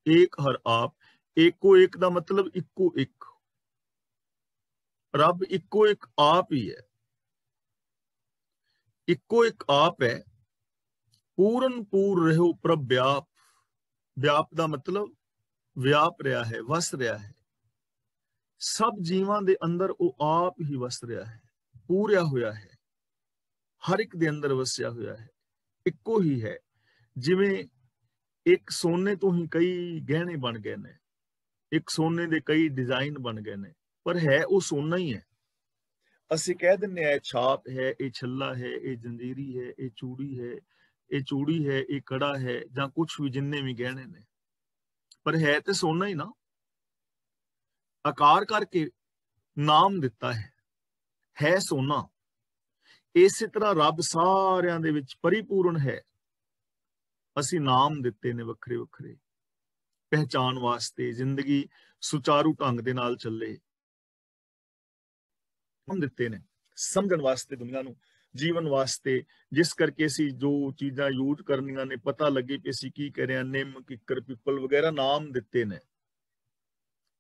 Speaker 1: ਏਕ ਹਰ ਆਪ। ਏਕੋ ਏਕ ਦਾ ਮਤਲਬ ਇੱਕੋ ਇੱਕ, ਰੱਬ ਇੱਕੋ ਇੱਕ ਆਪ ਹੀ ਹੈ, ਇੱਕੋ ਇੱਕ ਆਪ ਹੈ। ਪੂਰਨ ਪੂਰ ਰਹਿਓ ਪ੍ਰਭ ਵਿਆਪ। ਵਿਆਪ ਦਾ ਮਤਲਬ ਵਿਆਪ ਰਿਹਾ ਹੈ, ਵਸ ਰਿਹਾ ਹੈ। ਸਭ ਜੀਵਾਂ ਦੇ ਅੰਦਰ ਉਹ ਆਪ ਹੀ ਵਸ ਰਿਹਾ ਹੈ, ਪੂਰਿਆ ਹੋਇਆ ਹੈ, ਹਰ ਇੱਕ ਦੇ ਅੰਦਰ ਵਸਿਆ ਹੋਇਆ ਹੈ, ਇੱਕੋ ਹੀ ਹੈ। ਜਿਵੇਂ ਇੱਕ ਸੋਨੇ ਤੋਂ ਹੀ ਕਈ ਗਹਿਣੇ ਬਣ ਗਏ ਨੇ, ਇੱਕ ਸੋਨੇ ਦੇ ਕਈ ਡਿਜ਼ਾਈਨ ਬਣ ਗਏ ਨੇ, ਪਰ ਹੈ ਉਹ ਸੋਨਾ ਹੀ ਹੈ। ਅਸੀਂ ਕਹਿ ਦਿੰਦੇ ਆ ਇਹ ਛਾਪ ਹੈ, ਇਹ ਛੱਲਾ ਹੈ, ਇਹ ਜੰਜੀਰੀ ਹੈ, ਇਹ ਚੂੜੀ ਹੈ, ਇਹ ਚੂੜੀ ਹੈ, ਇਹ ਕੜਾ ਹੈ, ਜਾਂ ਕੁਛ ਵੀ ਜਿੰਨੇ ਵੀ ਗਹਿਣੇ ਨੇ, ਪਰ ਹੈ ਤੇ ਸੋਨਾ ਹੀ ਨਾ। ਆਕਾਰ ਕਰਕੇ ਨਾਮ ਦਿੱਤਾ ਹੈ ਸੋਨਾ। ਇਸੇ ਤਰ੍ਹਾਂ ਰੱਬ ਸਾਰਿਆਂ ਦੇ ਵਿੱਚ ਪਰਿਪੂਰਨ ਹੈ। ਅਸੀਂ ਨਾਮ ਦਿੱਤੇ ਨੇ ਵੱਖਰੇ ਵੱਖਰੇ, ਪਹਿਚਾਨ ਵਾਸਤੇ, ਜ਼ਿੰਦਗੀ ਸੁਚਾਰੂ ਢੰਗ ਦੇ ਨਾਲ ਚੱਲੇ। ਨਾਮ ਦਿੱਤੇ ਨੇ ਸਮਝਣ ਵਾਸਤੇ, ਦੁਨੀਆ ਨੂੰ ਜੀਵਨ ਵਾਸਤੇ, ਜਿਸ ਕਰਕੇ ਅਸੀਂ ਜੋ ਚੀਜ਼ਾਂ ਯੂਜ਼ ਕਰਨੀਆਂ ਨੇ ਪਤਾ ਲੱਗੇ ਕਿ ਅਸੀਂ ਕੀ ਕਰ ਰਹੇ ਹਾਂ। ਨਿੰਮ, ਕਿੱਕਰ, ਪਿੱਪਲ ਵਗੈਰਾ ਨਾਮ ਦਿੱਤੇ ਨੇ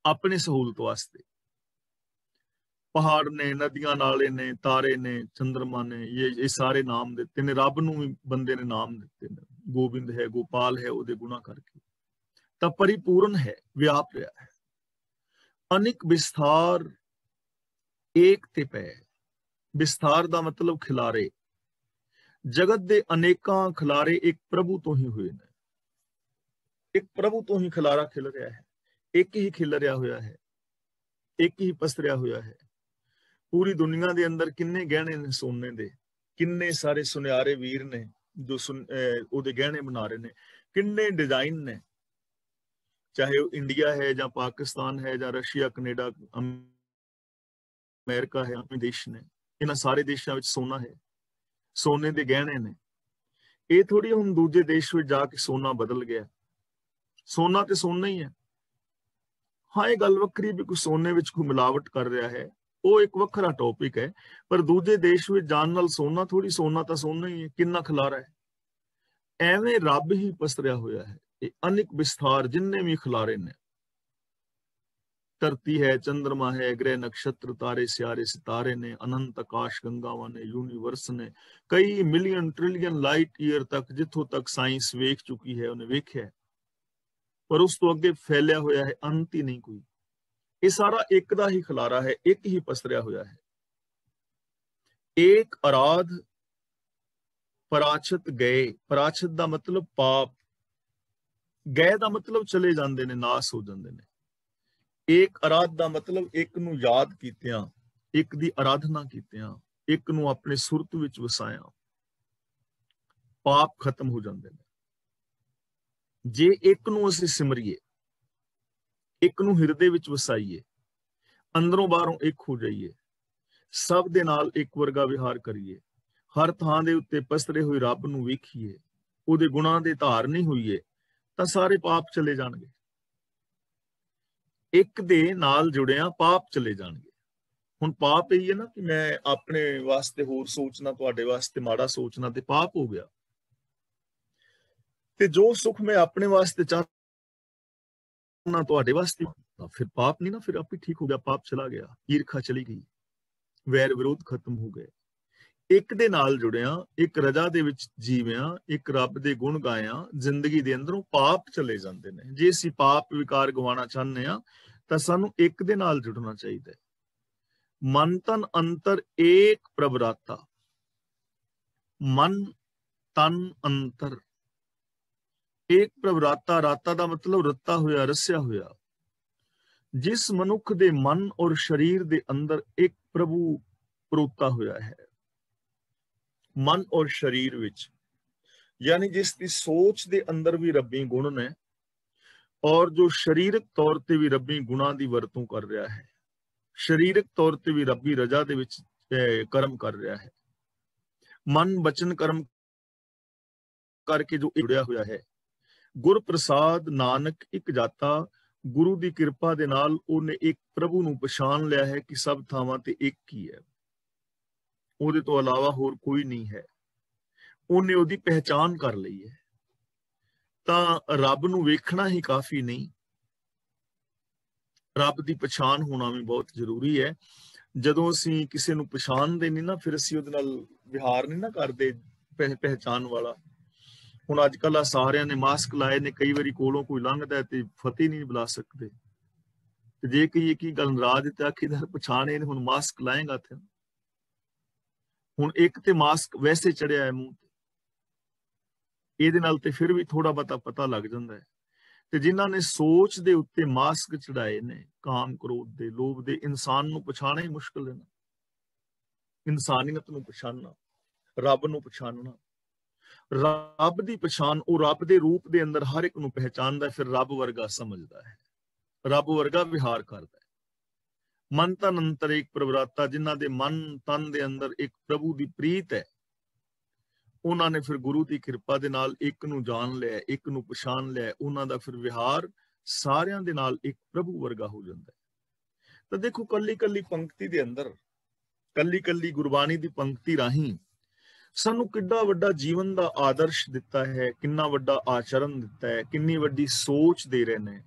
Speaker 1: ਆਪਣੀ ਸਹੂਲਤ ਵਾਸਤੇ। ਪਹਾੜ ਨੇ, ਨਦੀਆਂ ਨਾਲੇ ਨੇ, ਤਾਰੇ ਨੇ, ਚੰਦਰਮਾ ਨੇ, ਇਹ ਸਾਰੇ ਨਾਮ ਦਿੱਤੇ ਨੇ। ਰੱਬ ਨੂੰ ਵੀ ਬੰਦੇ ਨੇ ਨਾਮ ਦਿੱਤੇ ਨੇ। ਗੋਬਿੰਦ ਹੈ, ਗੋਪਾਲ ਹੈ, ਉਹਦੇ ਗੁਣਾ ਕਰਕੇ ਤਾਂ ਪਰਿਪੂਰਨ ਹੈ, ਵਿਆਪ ਰਿਹਾ ਹੈ। ਅਨਿਕ ਵਿਸਥਾਰ ਏਕ ਤੇ ਪੈ। ਵਿਸਥਾਰ ਦਾ ਮਤਲਬ ਖਿਲਾਰੇ। ਜਗਤ ਦੇ ਅਨੇਕਾਂ ਖਿਲਾਰੇ ਇੱਕ ਪ੍ਰਭੂ ਤੋਂ ਹੀ ਹੋਏ ਨੇ। ਇੱਕ ਪ੍ਰਭੂ ਤੋਂ ਹੀ ਖਿਲਾਰਾ ਖਿਲ ਰਿਹਾ ਹੈ, ਇੱਕ ਹੀ ਖਿਲ ਰਿਹਾ ਹੋਇਆ ਹੈ, ਇੱਕ ਹੀ ਪਸਰਿਆ ਹੋਇਆ ਹੈ। ਪੂਰੀ ਦੁਨੀਆ ਦੇ ਅੰਦਰ ਕਿੰਨੇ ਗਹਿਣੇ ਨੇ ਸੋਨੇ ਦੇ, ਕਿੰਨੇ ਸਾਰੇ ਸੁਨਿਆਰੇ ਵੀਰ ਨੇ ਜੋ ਉਹਦੇ ਗਹਿਣੇ ਬਣਾ ਰਹੇ ਨੇ, ਕਿੰਨੇ ਡਿਜ਼ਾਈਨ ਨੇ, ਚਾਹੇ ਉਹ ਇੰਡੀਆ ਹੈ ਜਾਂ ਪਾਕਿਸਤਾਨ ਹੈ ਜਾਂ ਰਸ਼ੀਆ, ਕੈਨੇਡਾ, ਅਮਰੀਕਾ ਹੈ, ਆਪਣੇ ਦੇਸ਼ ਨੇ। ਇਹਨਾਂ ਸਾਰੇ ਦੇਸ਼ਾਂ ਵਿੱਚ ਸੋਨਾ ਹੈ, ਸੋਨੇ ਦੇ ਗਹਿਣੇ ਨੇ। ਇਹ ਥੋੜੀ ਹੁਣ ਦੂਜੇ ਦੇਸ਼ ਵਿੱਚ ਜਾ ਕੇ ਸੋਨਾ ਬਦਲ ਗਿਆ। ਸੋਨਾ ਤੇ ਸੋਨਾ ਹੀ ਹੈ। ਹਾਂ, ਇਹ ਗੱਲ ਵੱਖਰੀ ਵੀ ਕੋਈ ਸੋਨੇ ਵਿੱਚ ਕੋਈ ਮਿਲਾਵਟ ਕਰ ਰਿਹਾ ਹੈ, ਉਹ ਇੱਕ ਵੱਖਰਾ ਟੌਪਿਕ ਹੈ। ਪਰ ਦੂਜੇ ਦੇਸ਼ ਵਿੱਚ ਜਾਣ ਨਾਲ ਸੋਨਾ ਥੋੜੀ, ਸੋਨਾ ਤਾਂ ਸੋਨਾ ਹੀ ਹੈ। ਕਿੰਨਾ ਖਿਲਾਰਾ ਹੈ। ਐਵੇਂ ਰੱਬ ਹੀ ਪਸਰਿਆ ਹੋਇਆ ਹੈ। ਇਹ ਅਨਿਕ ਵਿਸਥਾਰ ਜਿੰਨੇ ਵੀ ਖਿਲਾਰੇ ਨੇ, ਧਰਤੀ ਹੈ, ਚੰਦਰਮਾ ਹੈ, ਗ੍ਰਹਿ ਨਕਸ਼ਤਰ, ਤਾਰੇ ਸਿਆਰੇ ਸਿਤਾਰੇ ਨੇ, ਅਨੰਤ ਆਕਾਸ਼ ਗੰਗਾਵਾਂ ਨੇ, ਯੂਨੀਵਰਸ ਨੇ, ਕਈ ਮਿਲੀਅਨ ਟ੍ਰਿਲੀਅਨ ਲਾਈਟ ਈਅਰ ਤੱਕ, ਜਿੱਥੋਂ ਤੱਕ ਸਾਇੰਸ ਵੇਖ ਚੁੱਕੀ ਹੈ ਉਹਨੇ ਵੇਖਿਆ, ਪਰ ਉਸ ਤੋਂ ਅੱਗੇ ਫੈਲਿਆ ਹੋਇਆ ਹੈ, ਅੰਤ ਹੀ ਨਹੀਂ ਕੋਈ। ਇਹ ਸਾਰਾ ਇੱਕ ਦਾ ਹੀ ਖਿਲਾਰਾ ਹੈ, ਇੱਕ ਹੀ ਪਸਰਿਆ ਹੋਇਆ ਹੈ। ਏਕ ਅਰਾਧ ਪਰਾਚਿਤ ਗਏ। ਪਰਾਚਿਤ ਦਾ ਮਤਲਬ ਪਾਪ, ਗਏ ਦਾ ਮਤਲਬ ਚਲੇ ਜਾਂਦੇ ਨੇ, ਨਾਸ ਹੋ ਜਾਂਦੇ ਨੇ। ਏਕ ਅਰਾਧ ਦਾ ਮਤਲਬ ਇੱਕ ਨੂੰ ਯਾਦ ਕੀਤਿਆਂ, ਇੱਕ ਦੀ ਆਰਾਧਨਾ ਕੀਤਿਆਂ, ਇੱਕ ਨੂੰ ਆਪਣੇ ਸੁਰਤ ਵਿੱਚ ਵਸਾਇਆ, ਪਾਪ ਖਤਮ ਹੋ ਜਾਂਦੇ ਨੇ। ਜੇ ਇੱਕ ਨੂੰ ਅਸੀਂ ਸਿਮਰੀਏ, ਇੱਕ ਨੂੰ ਹਿਰਦੇ ਵਿੱਚ ਵਸਾਈਏ, ਅੰਦਰੋਂ ਬਾਹਰੋਂ ਇੱਕ ਹੋ ਜਾਈਏ, ਸਭ ਦੇ ਨਾਲ ਇੱਕ ਵਰਗਾ ਵਿਹਾਰ ਕਰੀਏ, ਹਰ ਥਾਂ ਦੇ ਉੱਤੇ ਪਸਰੇ ਹੋਏ ਰੱਬ ਨੂੰ ਵੇਖੀਏ, ਉਹਦੇ ਗੁਣਾਂ ਦੇ ਧਾਰਨੀ ਹੋਈਏ, ਤਾਂ ਸਾਰੇ ਪਾਪ ਚਲੇ ਜਾਣਗੇ। ਇੱਕ ਦੇ ਨਾਲ ਜੁੜਿਆ ਪਾਪ ਚਲੇ ਜਾਣਗੇ। ਹੁਣ ਪਾਪ ਇਹ ਹੈ ਨਾ ਕਿ ਮੈਂ ਆਪਣੇ ਵਾਸਤੇ ਹੋਰ ਸੋਚਣਾ, ਤੁਹਾਡੇ ਵਾਸਤੇ ਮਾੜਾ ਸੋਚਣਾ, ਤੇ ਪਾਪ ਹੋ ਗਿਆ। ਤੇ ਜੋ ਸੁੱਖ ਮੈਂ ਆਪਣੇ ਵਾਸਤੇ ਚਾਹਨਾ ਤੁਹਾਡੇ ਵਾਸਤੇ, ਤਾਂ ਫਿਰ ਪਾਪ ਨਹੀਂ ਨਾ, ਫਿਰ ਆਪੇ ਠੀਕ ਹੋ ਗਿਆ, ਪਾਪ ਚਲਾ ਗਿਆ, ਈਰਖਾ ਚਲੀ ਗਈ, ਵੈਰ ਵਿਰੋਧ ਖਤਮ ਹੋ ਗਏ। ਇੱਕ ਦੇ ਨਾਲ ਜੁੜਿਆ, ਇੱਕ ਰਜਾ ਦੇ ਵਿੱਚ ਜੀਵਿਆਂ, ਇੱਕ ਰੱਬ ਦੇ ਗੁਣ ਗਾਇਆਂ, ਜ਼ਿੰਦਗੀ ਦੇ ਅੰਦਰੋਂ ਪਾਪ ਚਲੇ ਜਾਂਦੇ ਨੇ। ਜੇ ਅਸੀਂ ਪਾਪ ਵਿਕਾਰ ਗਵਾਉਣਾ ਚਾਹੁੰਦੇ ਆ ਤਾਂ ਸਾਨੂੰ ਇੱਕ ਦੇ ਨਾਲ ਜੁੜਨਾ ਚਾਹੀਦਾ ਹੈ। ਮਨ ਤਨ ਅੰਤਰ ਏਕ ਪ੍ਰਭ ਰਾਤਾ, ਮਨ ਤਨ ਅੰਤਰ ਏਕ ਪ੍ਰਭ ਰਾਤਾ। ਰਾਤਾ ਦਾ ਮਤਲਬ ਰੱਤਾ ਹੋਇਆ, ਰਸਿਆ ਹੋਇਆ। ਜਿਸ ਮਨੁੱਖ ਦੇ ਮਨ ਔਰ ਸਰੀਰ ਦੇ ਅੰਦਰ ਇੱਕ ਪ੍ਰਭੂ ਪਰੋਤਾ ਹੋਇਆ ਹੈ, ਮਨ ਔਰ ਸਰੀਰ ਵਿੱਚ, ਯਾਨੀ ਜਿਸ ਦੀ ਸੋਚ ਦੇ ਅੰਦਰ ਵੀ ਰੱਬੀ ਗੁਣ ਨੇ ਔਰ ਜੋ ਸਰੀਰਕ ਤੌਰ ਤੇ ਵੀ ਰੱਬੀ ਗੁਣਾਂ ਦੀ ਵਰਤੋਂ ਕਰ ਰਿਹਾ ਹੈ, ਸਰੀਰਕ ਤੌਰ ਤੇ ਵੀ ਰੱਬੀ ਰਜਾ ਦੇ ਵਿੱਚ ਕਰਮ ਕਰ ਰਿਹਾ ਹੈ, ਮਨ ਬਚਨ ਕਰਮ ਕਰਕੇ ਜੋ ਜੁੜਿਆ ਹੋਇਆ ਹੈ। ਗੁਰ ਪ੍ਰਸਾਦ ਨਾਨਕ ਇੱਕ ਜਾਤਾ, ਗੁਰੂ ਦੀ ਕਿਰਪਾ ਦੇ ਨਾਲ ਉਹਨੇ ਇੱਕ ਪ੍ਰਭੂ ਨੂੰ ਪਛਾਣ ਲਿਆ ਹੈ ਕਿ ਸਭ ਥਾਵਾਂ ਤੇ ਇੱਕ ਹੀ ਹੈ, ਉਹਦੇ ਤੋਂ ਇਲਾਵਾ ਹੋਰ ਕੋਈ ਨਹੀਂ ਹੈ। ਉਹਨੇ ਉਹਦੀ ਪਹਿਚਾਣ ਕਰ ਲਈ ਹੈ। ਤਾਂ ਰੱਬ ਨੂੰ ਵੇਖਣਾ ਹੀ ਕਾਫੀ ਨਹੀਂ, ਰੱਬ ਦੀ ਪਛਾਣ ਹੋਣਾ ਵੀ ਬਹੁਤ ਜ਼ਰੂਰੀ ਹੈ। ਜਦੋਂ ਅਸੀਂ ਕਿਸੇ ਨੂੰ ਪਛਾਣਦੇ ਨਹੀਂ ਨਾ, ਫਿਰ ਅਸੀਂ ਉਹਦੇ ਨਾਲ ਵਿਹਾਰ ਨਹੀਂ ਨਾ ਕਰਦੇ ਪਹਿਚਾਣ ਵਾਲਾ। ਹੁਣ ਅੱਜ ਕੱਲ੍ਹ ਸਾਰਿਆਂ ਨੇ ਮਾਸਕ ਲਾਏ ਨੇ, ਕਈ ਵਾਰੀ ਕੋਲੋਂ ਕੋਈ ਲੰਘਦਾ ਤੇ ਫਤਿਹ ਨਹੀਂ ਬੁਲਾ ਸਕਦੇ। ਤੇ ਜੇ ਕਹੀਏ ਕੀ ਗੱਲ ਨਾਰਾਜ਼ ਤੇ ਆਖੀਦਾਰ ਪਛਾਣੇ ਨੇ, ਹੁਣ ਮਾਸਕ ਲਾਏਗਾ ਤੇ ਹੁਣ ਇੱਕ ਤੇ ਮਾਸਕ ਵੈਸੇ ਚੜਿਆ ਹੈ ਮੂੰਹ ਤੇ, ਇਹਦੇ ਨਾਲ ਤੇ ਫਿਰ ਵੀ ਥੋੜਾ ਬਹੁਤਾ ਪਤਾ ਲੱਗ ਜਾਂਦਾ ਹੈ। ਤੇ ਜਿਨ੍ਹਾਂ ਨੇ ਸੋਚ ਦੇ ਉੱਤੇ ਮਾਸਕ ਚੜਾਏ ਨੇ, ਕਾਮ ਕ੍ਰੋਧ ਦੇ, ਲੋਭ ਦੇ, ਇਨਸਾਨ ਨੂੰ ਪਛਾਣਨਾ ਹੀ ਮੁਸ਼ਕਲ ਹੈ ਨਾ। ਇਨਸਾਨੀਅਤ ਨੂੰ ਪਛਾਣਨਾ, ਰੱਬ ਨੂੰ ਪਛਾਣਨਾ, ਰੱਬ ਦੀ ਪਛਾਣ, ਉਹ ਰੱਬ ਦੇ ਰੂਪ ਦੇ ਅੰਦਰ ਹਰ ਇੱਕ ਨੂੰ ਪਹਿਚਾਣਦਾ, ਫਿਰ ਰੱਬ ਵਰਗਾ ਸਮਝਦਾ ਹੈ, ਰੱਬ ਵਰਗਾ ਵਿਹਾਰ ਕਰਦਾ ਹੈ। ਮਨ ਤਨ ਅੰਤਰ ਇੱਕ ਪ੍ਰਭ ਰਾਤਾ, ਜਿਨ੍ਹਾਂ ਦੇ ਮਨ ਤਨ ਦੇ ਅੰਦਰ ਇੱਕ ਪ੍ਰਭੂ ਦੀ ਪ੍ਰੀਤ ਹੈ, ਉਹਨਾਂ ਨੇ ਫਿਰ ਗੁਰੂ ਦੀ ਕਿਰਪਾ ਦੇ ਨਾਲ ਇੱਕ ਨੂੰ ਜਾਣ ਲਿਆ, ਇੱਕ ਨੂੰ ਪਛਾਣ ਲਿਆ। ਉਹਨਾਂ ਦਾ ਫਿਰ ਵਿਹਾਰ ਸਾਰਿਆਂ ਦੇ ਨਾਲ ਇੱਕ ਪ੍ਰਭੂ ਵਰਗਾ ਹੋ ਜਾਂਦਾ ਹੈ। ਤਾਂ ਦੇਖੋ, ਕੱਲੀ ਕੱਲੀ ਪੰਕਤੀ ਦੇ ਅੰਦਰ, ਕੱਲੀ ਕੱਲੀ ਗੁਰਬਾਣੀ ਦੀ ਪੰਕਤੀ ਰਾਹੀਂ ਸਾਨੂੰ ਕਿੰਨਾ ਵੱਡਾ ਜੀਵਨ ਦਾ ਆਦਰਸ਼ ਦਿੱਤਾ ਹੈ, ਕਿੰਨਾ ਵੱਡਾ ਆਚਰਨ ਦਿੱਤਾ ਹੈ, ਕਿੰਨੀ ਵੱਡੀ ਸੋਚ ਦੇ ਰਹੇ ਨੇ,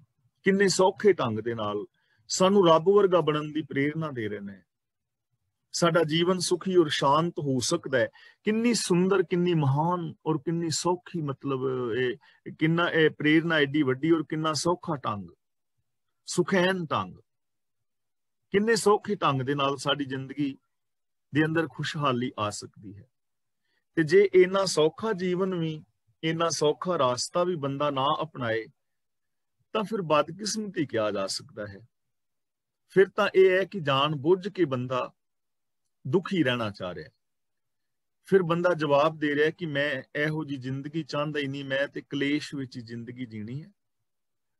Speaker 1: ਕਿੰਨੇ ਸੌਖੇ ਢੰਗ ਦੇ ਨਾਲ ਸਾਨੂੰ ਰੱਬ ਵਰਗਾ ਬਣਨ ਦੀ ਪ੍ਰੇਰਨਾ ਦੇ ਰਹੇ ਨੇ। ਸਾਡਾ ਜੀਵਨ ਸੁਖੀ ਔਰ ਸ਼ਾਂਤ ਹੋ ਸਕਦਾ ਹੈ। ਕਿੰਨੀ ਸੁੰਦਰ, ਕਿੰਨੀ ਮਹਾਨ ਔਰ ਕਿੰਨੀ ਸੌਖੀ, ਮਤਲਬ ਕਿੰਨਾ ਇਹ ਪ੍ਰੇਰਨਾ ਐਡੀ ਵੱਡੀ ਔਰ ਕਿੰਨਾ ਸੌਖਾ ਢੰਗ, ਸੁਖੈਨ ਢੰਗ, ਕਿੰਨੇ ਸੌਖੇ ਢੰਗ ਦੇ ਨਾਲ ਸਾਡੀ ਜ਼ਿੰਦਗੀ ਦੇ ਅੰਦਰ ਖੁਸ਼ਹਾਲੀ ਆ ਸਕਦੀ ਹੈ। ਤੇ ਜੇ ਇੰਨਾ ਸੌਖਾ ਜੀਵਨ ਵੀ, ਇੰਨਾ ਸੌਖਾ ਰਾਸਤਾ ਵੀ ਬੰਦਾ ਨਾ ਅਪਣਾਏ ਤਾਂ ਫਿਰ ਬਦਕਿਸਮਤੀ ਕਿਹਾ ਜਾ ਸਕਦਾ ਹੈ। ਫਿਰ ਤਾਂ ਇਹ ਹੈ ਕਿ ਜਾਣ ਬੁੱਝ ਕੇ ਬੰਦਾ ਦੁਖੀ ਰਹਿਣਾ ਚਾਹ ਰਿਹਾ। ਫਿਰ ਬੰਦਾ ਜਵਾਬ ਦੇ ਰਿਹਾ ਕਿ ਮੈਂ ਇਹੋ ਜਿਹੀ ਜ਼ਿੰਦਗੀ ਚਾਹੁੰਦਾ ਹੀ ਨਹੀਂ, ਮੈਂ ਤੇ ਕਲੇਸ਼ ਵਿੱਚ ਹੀ ਜ਼ਿੰਦਗੀ ਜੀਣੀ ਹੈ,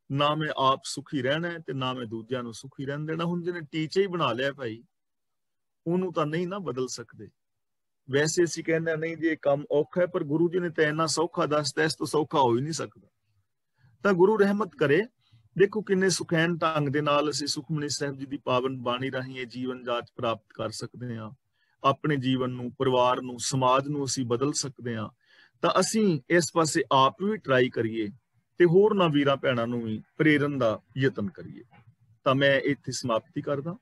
Speaker 1: ਨਾ ਮੈਂ ਆਪ ਸੁਖੀ ਰਹਿਣਾ ਹੈ ਤੇ ਨਾ ਮੈਂ ਦੂਜਿਆਂ ਨੂੰ ਸੁਖੀ ਰਹਿਣ ਦੇਣਾ। ਹੁਣ ਜਿਹਨੇ ਟੀਚੇ ਹੀ ਬਣਾ ਲਿਆ ਭਾਈ, ਉਹਨੂੰ ਤਾਂ ਨਹੀਂ ਨਾ ਬਦਲ ਸਕਦੇ। ਵੈਸੇ ਅਸੀਂ ਕਹਿੰਦੇ ਨਹੀਂ ਜੀ ਇਹ ਕੰਮ ਔਖਾ ਹੈ, ਪਰ ਗੁਰੂ ਜੀ ਨੇ ਤਾਂ ਇੰਨਾ ਸੌਖਾ ਦੱਸਦਾ, ਇਸ ਤੋਂ ਸੌਖਾ ਹੋ ਹੀ ਨਹੀਂ ਸਕਦਾ। ਤਾਂ ਗੁਰੂ ਰਹਿਮਤ ਕਰੇ। ਦੇਖੋ ਕਿੰਨੇ ਸੁਖੈਨ ਢੰਗ ਦੇ ਨਾਲ ਅਸੀਂ ਸੁਖਮਨੀ ਸਾਹਿਬ ਜੀ ਦੀ ਪਾਵਨ ਬਾਣੀ ਰਾਹੀਂ ਇਹ ਜੀਵਨ ਜਾਚ ਪ੍ਰਾਪਤ ਕਰ ਸਕਦੇ ਹਾਂ। ਆਪਣੇ ਜੀਵਨ ਨੂੰ, ਪਰਿਵਾਰ ਨੂੰ, ਸਮਾਜ ਨੂੰ ਅਸੀਂ ਬਦਲ ਸਕਦੇ ਹਾਂ। ਤਾਂ ਅਸੀਂ ਇਸ ਪਾਸੇ ਆਪ ਵੀ ਟਰਾਈ ਕਰੀਏ ਤੇ ਹੋਰਨਾਂ ਵੀਰਾਂ ਭੈਣਾਂ ਨੂੰ ਵੀ ਪ੍ਰੇਰਨ ਦਾ ਯਤਨ ਕਰੀਏ। ਤਾਂ ਮੈਂ ਇੱਥੇ ਸਮਾਪਤੀ ਕਰਦਾ।